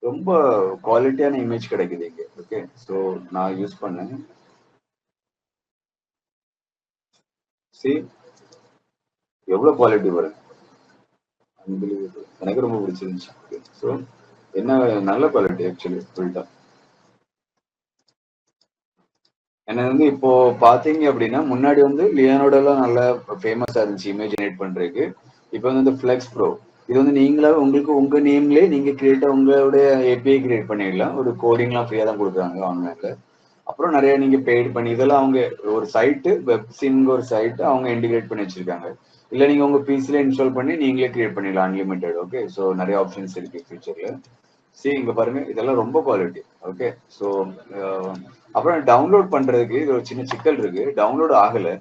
ரொம்ப குவாலிட்டியான இமேஜ் கிடைக்குது இங்க. ஓகே, ஸோ நான் யூஸ் பண்ணேன். சி எவ்வளவு குவாலிட்டி வரும், எனக்கு ரொம்ப பிடிச்சிருந்துச்சு. ஸோ என்ன நல்ல குவாலிட்டி ஆக்சுவலி ஃபுல்டா. எனக்கு வந்து இப்போ பாத்தீங்க அப்படின்னா முன்னாடி வந்து லியோனோட எல்லாம் நல்ல ஃபேமஸா இருந்துச்சு இமேஜ் ஜெனரேட் பண்றதுக்கு. இப்போ வந்து இந்த ஃபிளெக்ஸ் ப்ரோ இது வந்து நீங்களா உங்களுக்கு உங்க நேம்லயே நீங்க கிரியேட்டா உங்களுடைய ஏபிஐ கிரியேட் பண்ணிடலாம். ஒரு கோடிங்லாம் ஃப்ரீயா தான் கொடுக்குறாங்க ஆன்லைன்ல. அப்புறம் நிறைய நீங்க பெய்டு பண்ணி இதெல்லாம் அவங்க ஒரு சைட்டு வெப்சின் ஒரு சைட்டு அவங்க இன்டிகிரேட் பண்ணி வச்சிருக்காங்க. இல்ல நீங்க உங்க பிசில இன்ஸ்டால் பண்ணி நீங்களே கிரியேட் பண்ணிடலாம் அன்லிமிட்டெட். ஓகே, ஸோ நிறைய ஆப்ஷன்ஸ் இருக்கு ஃபியூச்சர்ல. சி இங்க பாருங்க, இதெல்லாம் ரொம்ப குவாலிட்டி. ஓகே, ஸோ அப்புறம் டவுன்லோட் பண்றதுக்கு இது ஒரு சின்ன சிக்கல் இருக்கு. டவுன்லோட் ஆகல.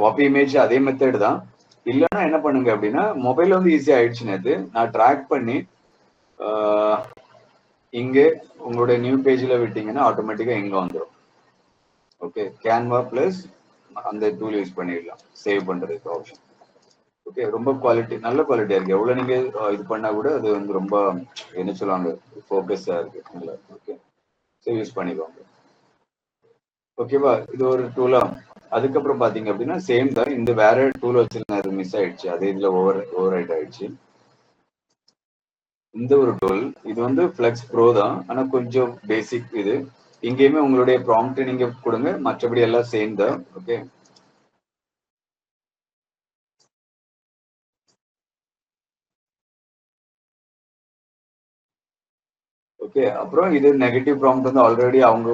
காப்பி இமேஜ் அதே மெத்தட் தான். இல்லைன்னா என்ன பண்ணுங்க அப்படின்னா மொபைல் வந்து ஈஸியா ஆயிடுச்சு. நேற்று நான் ட்ராக் பண்ணி இங்க உங்களுடைய நியூ பேஜ்ல விட்டீங்கன்னா ஆட்டோமேட்டிக்கா இங்க வந்துடும். ஓகே, கேன்வா பிளஸ் அந்த டூல் யூஸ் பண்ணிடலாம் சேவ் பண்றதுக்கு ஆப்ஷன். ஓகே, ரொம்ப குவாலிட்டி நல்ல குவாலிட்டியா இருக்கு. எவ்வளவு நீங்க இது பண்ணா கூட அது வந்து ரொம்ப என்ன சொல்லுவாங்க ஃபோக்கஸா இருக்கு. ஓகே, ஸோ யூஸ் பண்ணிக்கோங்க. ஓகேவா, இது ஒரு டூலா. அதுக்கப்புறம் பாத்தீங்க அப்படின்னா சேம் தான். இந்த வேற டூல் வச்சிருந்தேன், அது மிஸ் ஆயிடுச்சு. அது இதுல ஓவர் ரைட் ஆயிடுச்சு. இந்த ஒரு டூல் இது வந்து ஃபிளெக்ஸ் ப்ரோ தான், ஆனா கொஞ்சம் பேசிக் இது. இங்கேயுமே உங்களுடைய ப்ராம்ப்ட் நீங்க கொடுங்க, மற்றபடி எல்லாம் சேம் தான். Okay, okay. அப்புறம் இது நெகட்டிவ் ப்ராம்ப்ட் வந்து ஆல்ரெடி அவங்க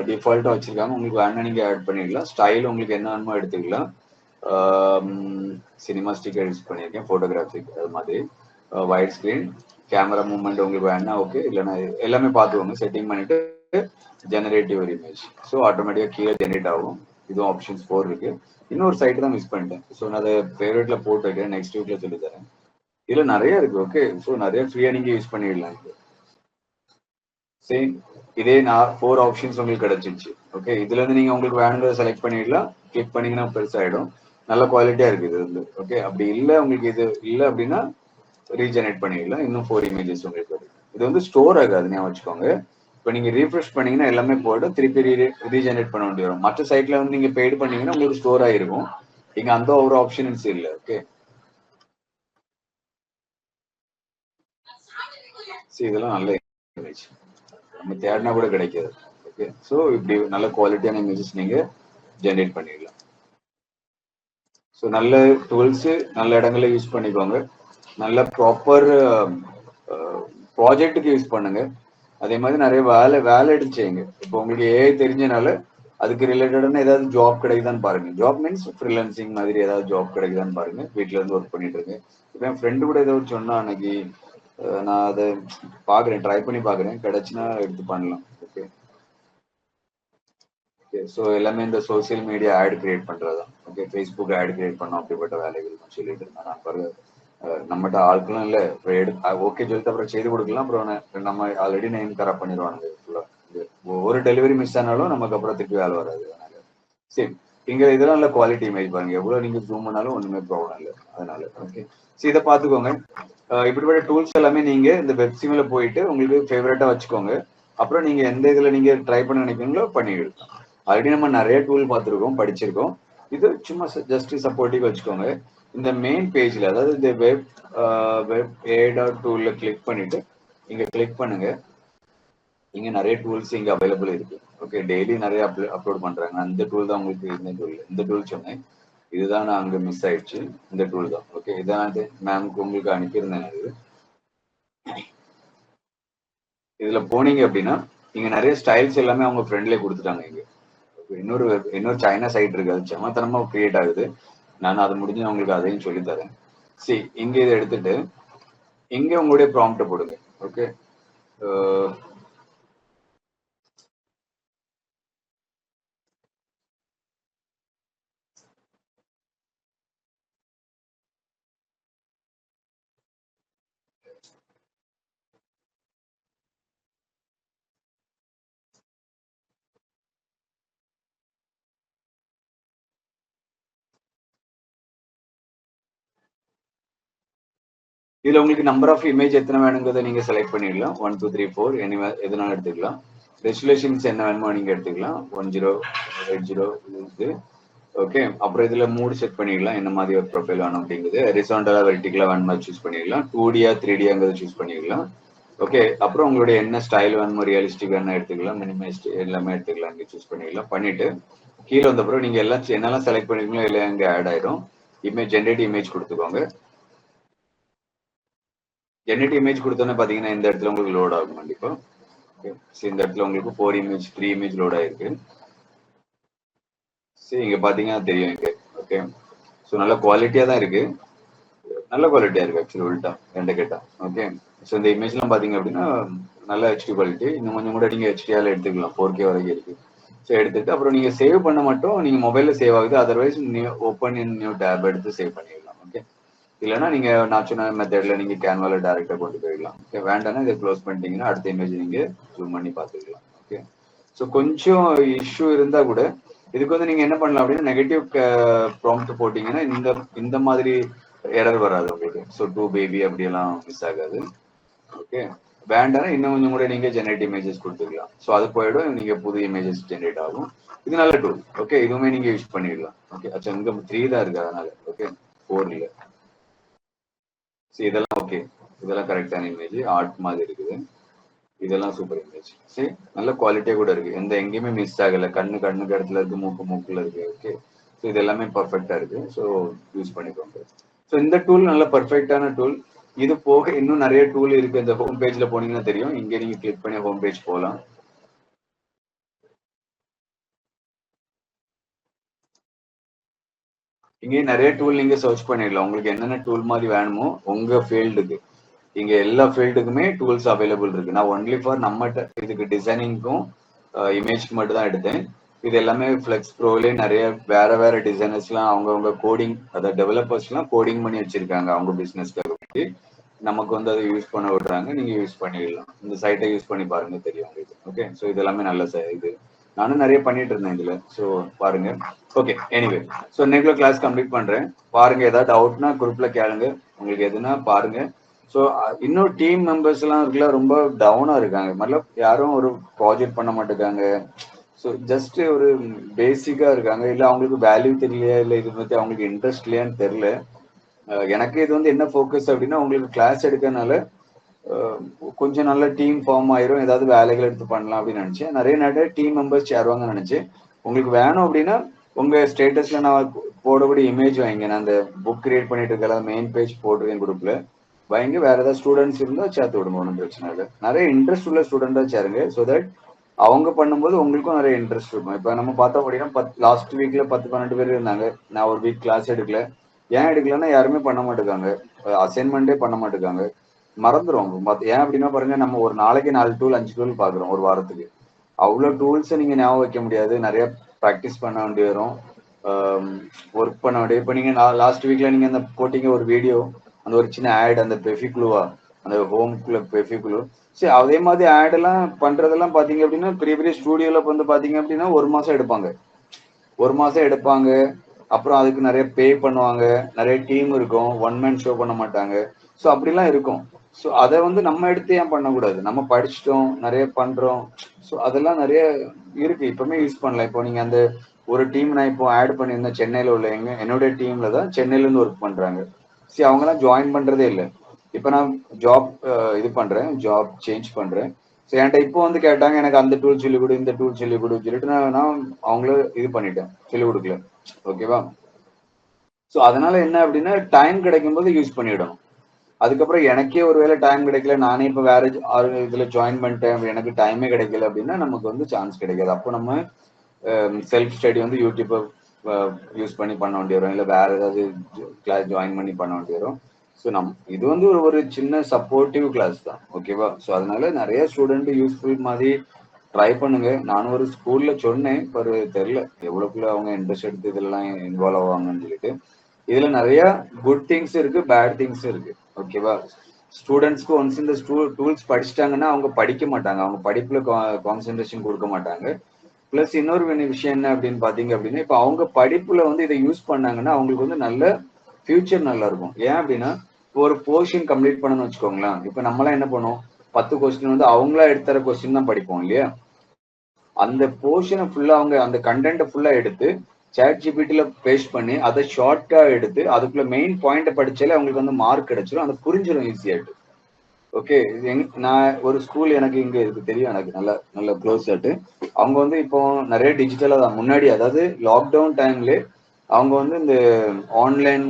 டிஃபால்ட்டா வச்சிருக்காங்க. உங்களுக்கு வேணா நீங்க ஆட் பண்ணிடலாம். ஸ்டைல் உங்களுக்கு என்ன வேணுமோ எடுத்துக்கலாம். சினிமா ஸ்டிக்கர் யூஸ் பண்ணியிருக்கேன், போட்டோகிராஃபிக் அது மாதிரி. வைட் ஸ்கிரீன் கேமரா மூவ்மெண்ட் உங்களுக்கு வேணா ஓகே, இல்லைன்னா எல்லாமே பார்த்துக்கோங்க. செட்டிங் பண்ணிட்டு ஜெனரேட்டிவ் ஒரு இமேஜ், ஸோ ஆட்டோமேட்டிக்காக கீழே ஜெனரேட் ஆகும். இதுவும் ஆப்ஷன்ஸ் 4 இருக்கு. இன்னொரு சைட் தான் மிஸ் பண்ணிட்டேன், ஸோ நான் அதை ஃபேவரட்ல போட்டு வைக்கிறேன். நெக்ஸ்ட் வீக்ல சொல்லி தரேன். இதுல நிறைய இருக்கு. ஓகே, ஸோ நிறைய ஃப்ரீயா நீங்க யூஸ் பண்ணிடலாம். சேம் இதே நான் 4 ஆப்ஷன்ஸ் உங்களுக்கு கிடைச்சிருச்சு. ஓகே, இதுல இருந்து நீங்க உங்களுக்கு வேணுங்கிறத செலக்ட் பண்ணிடலாம். கிளிக் பண்ணீங்கன்னா பெருசாயிடும். நல்ல குவாலிட்டியா இருக்கு இது வந்து. ஓகே, அப்படி இல்ல உங்களுக்கு இது இல்ல அப்படின்னா ரீஜெனரேட் பண்ணிடலாம். இன்னும் 4 இமேஜஸ் உங்களுக்கு வரும். இது வந்து ஸ்டோர் ஆகாது, ஞாபகம் வச்சுக்கோங்க. இப்போ நீங்க ரீஃப்ரெஷ் பண்ணீங்கன்னா எல்லாமே போய்டும், திருப்பி ரீஜெனரேட் பண்ண வேண்டி வரும். மற்ற சைட்ல வந்து நீங்க பெய்டு பண்ணீங்கன்னா உங்களுக்கு ஸ்டோர் ஆயிருக்கும். இங்க அந்த ஒரு ஆப்ஷன்ஸ் இல்லை. ஓகே, சரி, இதெல்லாம் நல்ல இமேஜ் நம்ம தேடினா கூட கிடைக்காது. ஓகே, ஸோ இப்படி நல்ல குவாலிட்டியான இமேஜஸ் நீங்க ஜென்ரேட் பண்ணிடலாம். ஸோ நல்ல டூல்ஸ் நல்ல இடங்கள்ல யூஸ் பண்ணிக்கோங்க. நல்ல ப்ராப்பர் ப்ராஜெக்ட்டுக்கு யூஸ் பண்ணுங்க. அதே மாதிரி நிறைய வேலை வேலை எடுத்து செய்யுங்க. இப்போ உங்களுக்கு ஏஐ தெரிஞ்சனால அதுக்கு ரிலேட்டடான ஏதாவது ஜாப் கிடைக்குதான்னு பாருங்க. ஜாப் மீன்ஸ் ஃப்ரீலான்சிங் மாதிரி ஏதாவது ஜாப் கிடைக்குதான்னு பாருங்க. வீட்டுல இருந்து ஒர்க் பண்ணிட்டு இருக்கு. இப்போ என் ஃப்ரெண்டு கூட ஏதோ சொன்னா அன்னைக்கு, நான் அதை பாக்குறேன், ட்ரை பண்ணி பாக்குறேன். கிடைச்சுன்னா எடுத்து பண்ணலாம். ஓகே, ஓகே, ஸோ எல்லாமே இந்த சோசியல் மீடியா ஆட் கிரியேட் பண்றதுதான். ஓகே, ஃபேஸ்புக் ஆட் கிரியேட் பண்ணோம் அப்படிப்பட்ட வேலைகள் சொல்லிட்டு இருந்தேன். நான் பாருங்க, நம்மகிட்ட ஆட்களும் இல்லை. ஓகே சொல்லிட்டு அப்புறம் செய்து கொடுக்கலாம். அப்புறம் நம்ம ஆல்ரெடி நேம் கரெக்ட் பண்ணிடுவானுங்க ஃபுல்லா. ஒரு டெலிவரி மிஸ் ஆனாலும் நமக்கு அப்புறம் திருப்பி வேலை வராது. அதனால சரி, இங்க இதெல்லாம் நல்ல குவாலிட்டி இமேஜ் பாருங்க. எவ்வளவு நீங்க ஜூம் பண்ணாலும் ஒண்ணுமே ப்ராப்ளம் இல்லை. அதனால ஓகே, சரி, இதை பாத்துக்கோங்க. இப்படிப்பட்ட டூல்ஸ் எல்லாமே நீங்க இந்த வெப்சிம்ல போயிட்டு உங்களுக்கு ஃபேவரட்டா வச்சுக்கோங்க. அப்புறம் நீங்க எந்த இதுல நீங்க ட்ரை பண்ண நினைக்கிறீங்களோ பண்ணிடலாம். ஆல்ரெடி நம்ம நிறைய டூல் பார்த்துருக்கோம், படிச்சிருக்கோம். இது சும்மா ஜஸ்ட் சப்போர்ட்டிவ் வச்சுக்கோங்க. இந்த மெயின் பேஜ்ல, அதாவது இந்த வெப் ஏ டாட் டூல்ல கிளிக் பண்ணிட்டு இங்க கிளிக் பண்ணுங்க. இங்க நிறைய டூல்ஸ் இங்க அவைலபிள் இருக்கு. ஓகே, டெய்லி நிறைய அப்லோட் பண்றாங்க. அந்த டூல் தான் உங்களுக்கு இந்த டூல் சொன்னேன். இதுதான் நான் அங்க மிஸ் ஆயிடுச்சு. இந்த டூல் தான். ஓகே, இதான் மேம்க்கு உங்களுக்கு அனுப்பியிருந்தேன். இதுல போனீங்க அப்படின்னா இங்க நிறைய ஸ்டைல்ஸ் எல்லாமே அவங்க ஃப்ரெண்ட்லேயே கொடுத்துட்டாங்க. இங்க இன்னொரு சைனா சைட் இருக்கு, அது செமத்தனமா கிரியேட் ஆகுது. நான் அது முடிஞ்சு உங்களுக்கு அதையும் சொல்லி தரேன். சரி, இங்க இதை எடுத்துட்டு இங்க உங்களுடைய ப்ராம்ப்ட் போடுங்க. ஓகே, இதுல உங்களுக்கு நம்பர் ஆஃப் இமேஜ் எத்தனை வேணுங்கிறத நீங்க செலக்ட் பண்ணிடலாம். 1 2 3 4 எதுனாலும் எடுத்துக்கலாம். ரெசுலேஷன்ஸ் என்ன வேணுமோ நீங்க எடுத்துக்கலாம். 10 80 இது. ஓகே, அப்புறம் இதுல மூடு செட் பண்ணிடலாம், என்ன மாதிரி ஒரு ப்ரொஃபைல் வேணும் அப்படிங்கிறது. ஹரிசாண்டலா வெர்டிகலா வேணுமா சூஸ் பண்ணிடலாம். 2Dயா 3Dங்கிறத சூஸ் பண்ணிடலாம். ஓகே, அப்புறம் உங்களுடைய என்ன ஸ்டைல் வேணுமோ, ரியலிஸ்டிக் வேணும் எடுத்துக்கலாம், மினிமைஸ்ட் எல்லாமே எடுத்துக்கலாம், இங்கே சூஸ் பண்ணிடலாம். பண்ணிட்டு கீழே வந்த அப்புறம் நீங்க எல்லாம் என்னெல்லாம் செலக்ட் பண்ணிருக்கீங்களோ எல்லாம் இங்கே ஆட் ஆயிடும். இமேஜ் ஜென்ரேட் இமேஜ் கொடுத்துக்கோங்க. ஜென்ரேட் இமேஜ் கொடுத்தோன்னே பாத்தீங்கன்னா இந்த இடத்துல உங்களுக்கு லோட் ஆகும் கண்டிப்பா. இந்த இடத்துல உங்களுக்கு 4 இமேஜ் 3 இமேஜ் லோட் ஆயிருக்கு. சரி, இங்க பாத்தீங்கன்னா தெரியும் இங்க. ஓகே, ஸோ நல்ல குவாலிட்டியா தான் இருக்கு, நல்ல குவாலிட்டியா இருக்கு ஆக்சுவலி உள்டா ரெண்டு கேட்டா. ஓகே, ஸோ இந்த இமேஜ்லாம் பாத்தீங்க அப்படின்னா நல்ல ஹெச்டி குவாலிட்டி. இன்னும் கொஞ்சம் கூட நீங்க ஹெச்டிஆர் எடுத்துக்கலாம், 4K வரைக்கும் இருக்கு. ஸோ எடுத்துட்டு அப்புறம் நீங்க சேவ் பண்ண மட்டும் நீங்க மொபைல்ல சேவ் ஆகுது, otherwise open in new tab எடுத்து சேவ் பண்ணிடலாம். ஓகே, இல்லைன்னா நீங்க நான் சொன்ன மெத்தட்ல நீங்க கேன்வால டைரக்டா கொண்டு போயிடலாம். ஓகே, வேண்டாம்னா இதை க்ளோஸ் பண்ணிட்டீங்கன்னா அடுத்த இமேஜ் நீங்க ஜூம் பண்ணி பார்த்துக்கலாம். ஓகே, ஸோ கொஞ்சம் இஷ்யூ இருந்தா கூட இதுக்கு வந்து நீங்க என்ன பண்ணலாம் அப்படின்னா நெகட்டிவ் ப்ராம்ப்ட் போட்டீங்கன்னா இந்த இந்த மாதிரி எரர் வராது உங்களுக்கு. ஸோ டூ பேபி அப்படியெல்லாம் மிஸ் ஆகாது. ஓகே, வேண்டாம் இன்னும் கொஞ்சம் கூட நீங்க ஜெனரேட் இமேஜஸ் கொடுத்துக்கலாம். ஸோ அது போயிடும், நீங்க புது இமேஜஸ் ஜெனரேட் ஆகும். இது நல்ல டூல். ஓகே, இதுவுமே நீங்க யூஸ் பண்ணிடலாம். ஓகே, அச்சா இங்க 3 தான் இருக்கு அதனால. ஓகே, 4 இல்ல. சரி, இதெல்லாம் ஓகே, இதெல்லாம் கரெக்டான இமேஜ், ஆர்ட் மாதிரி இருக்குது. இதெல்லாம் சூப்பர் இமேஜ். சரி, நல்ல குவாலிட்டியா கூட இருக்கு, எந்த எங்கேயுமே மிஸ் ஆகல. கண்ணுக்கு இடத்துல இருக்கு, மூக்குல இருக்கு. ஓகே, ஸோ இது எல்லாமே பர்ஃபெக்டா இருக்கு. ஸோ யூஸ் பண்ணிக்கோங்க. ஸோ இந்த டூல் நல்ல பர்ஃபெக்டான டூல். இது போக இன்னும் நிறைய டூல் இருக்கு. இந்த ஹோம் பேஜ்ல போனீங்கன்னா தெரியும். இங்க நீங்க கிளிக் பண்ணி ஹோம் பேஜ் போகலாம். இங்கே நிறைய டூல் நீங்க சர்ச் பண்ணிடலாம். உங்களுக்கு என்னென்ன டூல் மாதிரி வேணுமோ உங்க ஃபீல்டுக்கு, இங்க எல்லா ஃபீல்டுக்குமே டூல்ஸ் அவைலபிள் இருக்கு. நான் ஒன்லி ஃபார் நம்ம இதுக்கு டிசைனிங்க்கும் இமேஜ்க்கு மட்டும் தான் எடுத்தேன். இது எல்லாமே ஃபிளெக்ஸ் ப்ரோலே நிறைய வேற வேற டிசைனர்ஸ்லாம் அவங்கவுங்க கோடிங், அதாவது டெவலப்பர்ஸ்லாம் கோடிங் பண்ணி வச்சிருக்காங்க அவங்க பிசினஸ்க்காக. நமக்கு வந்து அதை யூஸ் பண்ண விடுறாங்க, நீங்க யூஸ் பண்ணிடலாம். இந்த சைட்டை யூஸ் பண்ணி பாருங்க, தெரியும் உங்களுக்கு. ஓகே, ஸோ இது எல்லாமே நல்ல இது நானும் நிறைய பண்ணிட்டு இருந்தேன் இதுல. ஸோ பாருங்க. ஓகே, எனிவே, ஸோ இன்னைக்குள்ள கிளாஸ் கம்ப்ளீட் பண்றேன். பாருங்க, ஏதாவது டவுட்னா குரூப்ல கேளுங்க, உங்களுக்கு எதுனா பாருங்க. ஸோ இன்னும் டீம் மெம்பர்ஸ் எல்லாம் இருக்குல்ல, ரொம்ப டவுனா இருக்காங்க. மਤਲਬ யாரும் ஒரு ப்ராஜெக்ட் பண்ண மாட்டேங்காங்க. ஸோ ஜஸ்ட் ஒரு பேசிக்கா இருக்காங்க, இல்ல அவங்களுக்கு வேல்யூ தெரியலையா, இல்ல இது பத்தி அவங்களுக்கு இன்ட்ரெஸ்ட் இல்லையான்னு தெரியல. எனக்கு இது வந்து என்ன ஃபோக்கஸ் அப்படின்னா, உங்களுக்கு கிளாஸ் எடுக்கறதுனால கொஞ்சம் நல்ல டீம் ஃபார்ம் ஆயிரும், ஏதாவது வேலைகள் எடுத்து பண்ணலாம் அப்படின்னு நினைச்சேன். நிறைய டீம் மெம்பர்ஸ் சேருவாங்கன்னு நினைச்சேன். உங்களுக்கு வேணும் அப்படின்னா உங்க ஸ்டேட்டஸ்ல நான் போடக்கூடிய இமேஜ் வாங்க. நான் அந்த புக் கிரியேட் பண்ணிட்டு இருக்கல மெயின் பேஜ் போட்டிருக்கேன் குரூப்ல, வாங்கி வேற ஏதாவது ஸ்டூடெண்ட்ஸ் இருந்தா சேர்த்து விடுங்க, ஒன்றும் பிரச்சனை இல்லை. நிறைய இன்ட்ரெஸ்ட் உள்ள ஸ்டூடெண்டா சேருங்க. ஸோ தட் அவங்க பண்ணும்போது உங்களுக்கும் நிறைய இன்ட்ரெஸ்ட் இருக்கும். இப்போ நம்ம பார்த்தோம் அப்படின்னா லாஸ்ட் வீக்ல 10-12 பேர் இருந்தாங்க. நான் ஒரு வீக் கிளாஸ் எடுக்கல. ஏன் எடுக்கலன்னா யாருமே பண்ண மாட்டேங்காங்க, அசைன்மெண்டே பண்ண மாட்டேங்காங்க, மறந்துடும். ஏன் அப்படின்னா பாருங்க, நம்ம ஒரு நாளைக்கு 4 டூல் 5 டூல் பாக்குறோம் ஒரு வாரத்துக்கு. அவ்வளவு டூல்ஸை நீங்க ஞாபகம் வைக்க முடியாது, நிறைய ப்ராக்டிஸ் பண்ண வேண்டி வரும், ஒர்க் பண்ண வேண்டிய. இப்போ நீங்க லாஸ்ட் வீக்ல நீங்க அந்த போட்டீங்க ஒரு வீடியோ, அந்த ஒரு சின்ன ஆட், அந்த பெஃபிகுழுவா, அந்த ஹோம்குள்ள பெஃபிகுழு. சரி, அதே மாதிரி ஆட் எல்லாம் பண்றதெல்லாம் பாத்தீங்க அப்படின்னா பெரிய பெரிய ஸ்டூடியோல வந்து பாத்தீங்க அப்படின்னா 1 மாசம் எடுப்பாங்க, 1 மாசம் எடுப்பாங்க. அப்புறம் அதுக்கு நிறைய பே பண்ணுவாங்க, நிறைய டீம் இருக்கும், ஒன் மேன் ஷோ பண்ண மாட்டாங்க. ஸோ அப்படிலாம் இருக்கும். ஸோ அதை வந்து நம்ம எடுத்து ஏன் பண்ணக்கூடாது, நம்ம படிச்சிட்டோம், நிறைய பண்றோம். ஸோ அதெல்லாம் நிறைய இருக்கு, இப்பவுமே யூஸ் பண்ணலாம். இப்போ நீங்க அந்த ஒரு டீம் நான் இப்போ ஆட் பண்ணியிருந்தேன், சென்னையில உள்ள என்னுடைய டீம்ல தான் சென்னையில இருந்து ஒர்க் பண்றாங்க. சரி, அவங்க எல்லாம் ஜாயின் பண்றதே இல்லை. இப்போ நான் ஜாப் இது பண்றேன், ஜாப் சேஞ்ச் பண்றேன். ஸோ என்கிட்ட இப்போ வந்து கேட்டாங்க, எனக்கு அந்த டூல் சொல்லிக் கொடு, இந்த டூல் சொல்லிக் கொடுன்னு சொல்லிட்டு நான் அவங்கள இது பண்ணிட்டேன், சொல்லிக் கொடுக்கல. ஓகேவா? ஸோ அதனால என்ன அப்படின்னா டைம் கிடைக்கும் போது யூஸ் பண்ணிடணும். அதுக்கப்புறம் எனக்கே ஒருவேளை டைம் கிடைக்கல, நானே இப்போ வேற இதுல ஜாயின் பண்ணிட்டேன், எனக்கு டைமே கிடைக்கல அப்படின்னா நமக்கு வந்து சான்ஸ் கிடைக்காது. அப்போ நம்ம செல்ஃப் ஸ்டடி வந்து யூடியூப்பை யூஸ் பண்ணி பண்ண வேண்டி வரும், இல்லை வேற ஏதாவது கிளாஸ் ஜாயின் பண்ணி பண்ண வேண்டி வரும். ஸோ இது வந்து ஒரு சின்ன சப்போர்ட்டிவ் கிளாஸ் தான். ஓகேவா? ஸோ அதனால நிறைய ஸ்டூடெண்ட் யூஸ்ஃபுல் மாதிரி ட்ரை பண்ணுங்க. நானும் ஒரு ஸ்கூல்ல சொன்னேன், ஒரு தெரியல எவ்வளவுக்குள்ள அவங்க இன்ட்ரெஸ்ட் எடுத்து இதெல்லாம் இன்வால்வ் ஆவாங்கன்னு சொல்லிட்டு. இதுல நிறைய குட் திங்ஸ் இருக்கு, பேட் திங்ஸ் இருக்கு. ஓகேவா? ஸ்டூடெண்ட்ஸ்க்கு ஒன்ஸ் இந்த டூல்ஸ் படிச்சுட்டாங்கன்னா அவங்க படிக்க மாட்டாங்க, அவங்க படிப்புல கான்சென்ட்ரேஷன் கொடுக்க மாட்டாங்க. பிளஸ் இன்னொரு விஷயம் என்ன அப்படின்னு பாத்தீங்க அப்படின்னா, இப்ப அவங்க படிப்புல வந்து இதை யூஸ் பண்ணாங்கன்னா அவங்களுக்கு வந்து நல்ல ஃபியூச்சர் நல்லா இருக்கும். ஏன் அப்படின்னா இப்போ ஒரு போர்ஷன் கம்ப்ளீட் பண்ணணும்னு வச்சுக்கோங்களேன். இப்ப நம்மளாம் என்ன பண்ணுவோம், 10 கொஸ்டின் வந்து அவங்களா எடுத்துற கொஸ்டின் தான் படிப்போம் இல்லையா? அந்த போர்ஷனை ஃபுல்லா அவங்க அந்த கண்டென்ட் ஃபுல்லா எடுத்து சாட் ஜிபிடில பேஸ்ட் பண்ணி அதை ஷார்ட்டா எடுத்து அதுக்குள்ள மெயின் பாயிண்ட் படிச்சாலே அவங்களுக்கு வந்து மார்க் கிடைச்சிடும். அது புரிஞ்சிடும் ஈஸியாட்டு. ஓகே, நான் ஒரு ஸ்கூல் எனக்கு இங்க இருக்கு தெரியும், எனக்கு நல்ல நல்ல க்ளோஸ் ஆட்டு. அவங்க வந்து இப்போ நிறைய டிஜிட்டலா தான் முன்னாடி, அதாவது லாக்டவுன் டைம்ல அவங்க வந்து இந்த ஆன்லைன்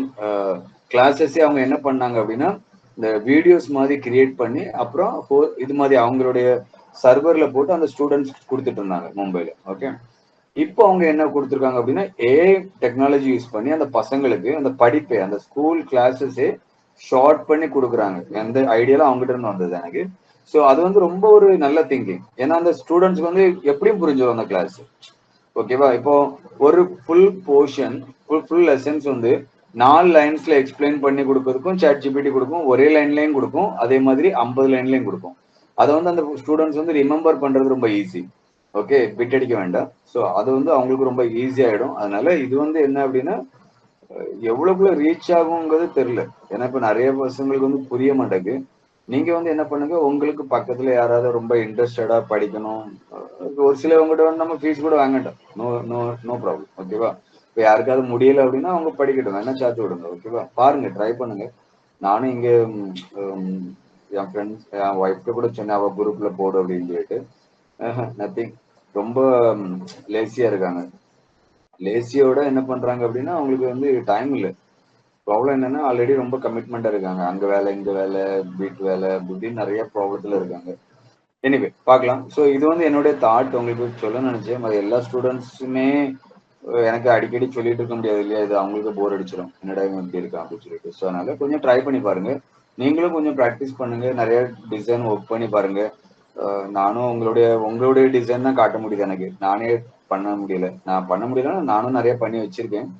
கிளாஸஸே அவங்க என்ன பண்ணாங்க அப்படின்னா, இந்த வீடியோஸ் மாதிரி கிரியேட் பண்ணி அப்புறம் இது மாதிரி அவங்களுடைய சர்வர்ல போட்டு அந்த ஸ்டூடெண்ட்ஸ் கொடுத்துட்டு இருந்தாங்க மும்பைல. ஓகே, இப்போ அவங்க என்ன கொடுத்துருக்காங்க அப்படின்னா, ஏஐ டெக்னாலஜி யூஸ் பண்ணி அந்த பசங்களுக்கு அந்த படிப்பை அந்த ஸ்கூல் கிளாஸஸே ஷார்ட் பண்ணி கொடுக்குறாங்க. எந்த ஐடியாலும் அவங்ககிட்ட இருந்து வந்தது எனக்கு. ஸோ அது வந்து ரொம்ப ஒரு நல்ல திங்கிங். ஏன்னா அந்த ஸ்டூடெண்ட்ஸ்க்கு வந்து எப்படியும் புரிஞ்சிடும் அந்த கிளாஸ். ஓகேவா? இப்போ ஒரு ஃபுல் போர்ஷன் ஃபுல் லெசன்ஸ் வந்து 4 லைன்ஸ்ல எக்ஸ்பிளைன் பண்ணி கொடுக்கறதுக்கும் சாட் ஜிபிடி கொடுக்கும், ஒரே லைன்லயும் கொடுக்கும், அதே மாதிரி 50 லைன்லயும் கொடுக்கும். அதை வந்து அந்த ஸ்டூடெண்ட்ஸ் வந்து ரிமெம்பர் பண்றது ரொம்ப ஈஸி. ஓகே, பிட் அடிக்க வேண்டாம். ஸோ அது வந்து அவங்களுக்கு ரொம்ப ஈஸி ஆயிடும். அதனால இது வந்து என்ன அப்படின்னா, எவ்வளவுக்குள்ள ரீச் ஆகுங்கிறது தெரியல. ஏன்னா இப்ப நிறைய பசங்களுக்கு வந்து புரிய மாட்டேங்குது. நீங்க வந்து என்ன பண்ணுங்க, உங்களுக்கு பக்கத்துல யாராவது ரொம்ப இன்ட்ரெஸ்டடா படிக்கணும், ஒரு சிலவங்ககிட்ட வந்து நம்ம ஃபீஸ் கூட வாங்கட்டோம், நோ நோ நோ ப்ராப்ளம். ஓகேவா? இப்ப யாருக்காவது முடியல அப்படின்னா அவங்க படிக்கட்டும், வேணா சேர்த்து விடுங்க. ஓகேவா? பாருங்க, ட்ரை பண்ணுங்க. நானும் இங்க என் ஃப்ரெண்ட்ஸ் என் ஒய்ஃப்ட கூட சொன்னேன், அவ குரூப்ல போடு அப்படின்னு சொல்லிட்டு. நத்திங். ரொம்ப லேசியா இருக்காங்க. லேசியோட என்ன பண்றாங்க அப்படின்னா, அவங்களுக்கு வந்து டைம் இல்லை. ப்ராப்ளம் என்னன்னா, ஆல்ரெடி ரொம்ப கமிட்மெண்டா இருக்காங்க. அங்க வேலை, இங்க வேலை, வீட்டு வேலை, இப்படின்னு நிறைய ப்ராப்ளத்துல இருக்காங்க. எனிவே பார்க்கலாம். ஸோ இது வந்து என்னுடைய தாட், உங்களுக்கு சொல்ல நினைச்சேன். அது எல்லா ஸ்டூடெண்ட்ஸுமே எனக்கு அடிக்கடி சொல்லிட்டு இருக்க முடியாது இல்லையா? இது அவங்களுக்கு போர் அடிச்சிடும், என்னடா இவன் இப்படி இருக்கான் அப்படின்னு சொல்லிட்டு. ஸோ அதனால கொஞ்சம் ட்ரை பண்ணி பாருங்க. நீங்களும் கொஞ்சம் ப்ராக்டிஸ் பண்ணுங்க, நிறைய டிசைன் ஒர்க் பண்ணி பாருங்க. நானும் உங்களுடைய டிசைன் தான் காட்ட முடியுது எனக்கு. நானே பண்ண முடியல. நான் பண்ண முடியலன்னா நானும் நிறைய பண்ணி வச்சிருக்கேன்.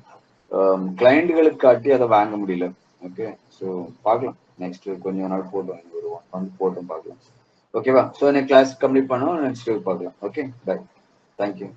கிளைண்ட்களுக்கு காட்டி அதை வாங்க முடியல. ஓகே, ஸோ பார்க்கலாம். நெக்ஸ்ட் கொஞ்ச நாள் போட்டோம், வருவோம் வந்து போட்டோம் பார்க்கலாம். ஓகேவா? ஸோ எனக்கு கிளாஸ் கம்ப்ளீட் பண்ணோம், நெக்ஸ்ட் பார்க்கலாம். Okay, bye. தேங்க்யூ.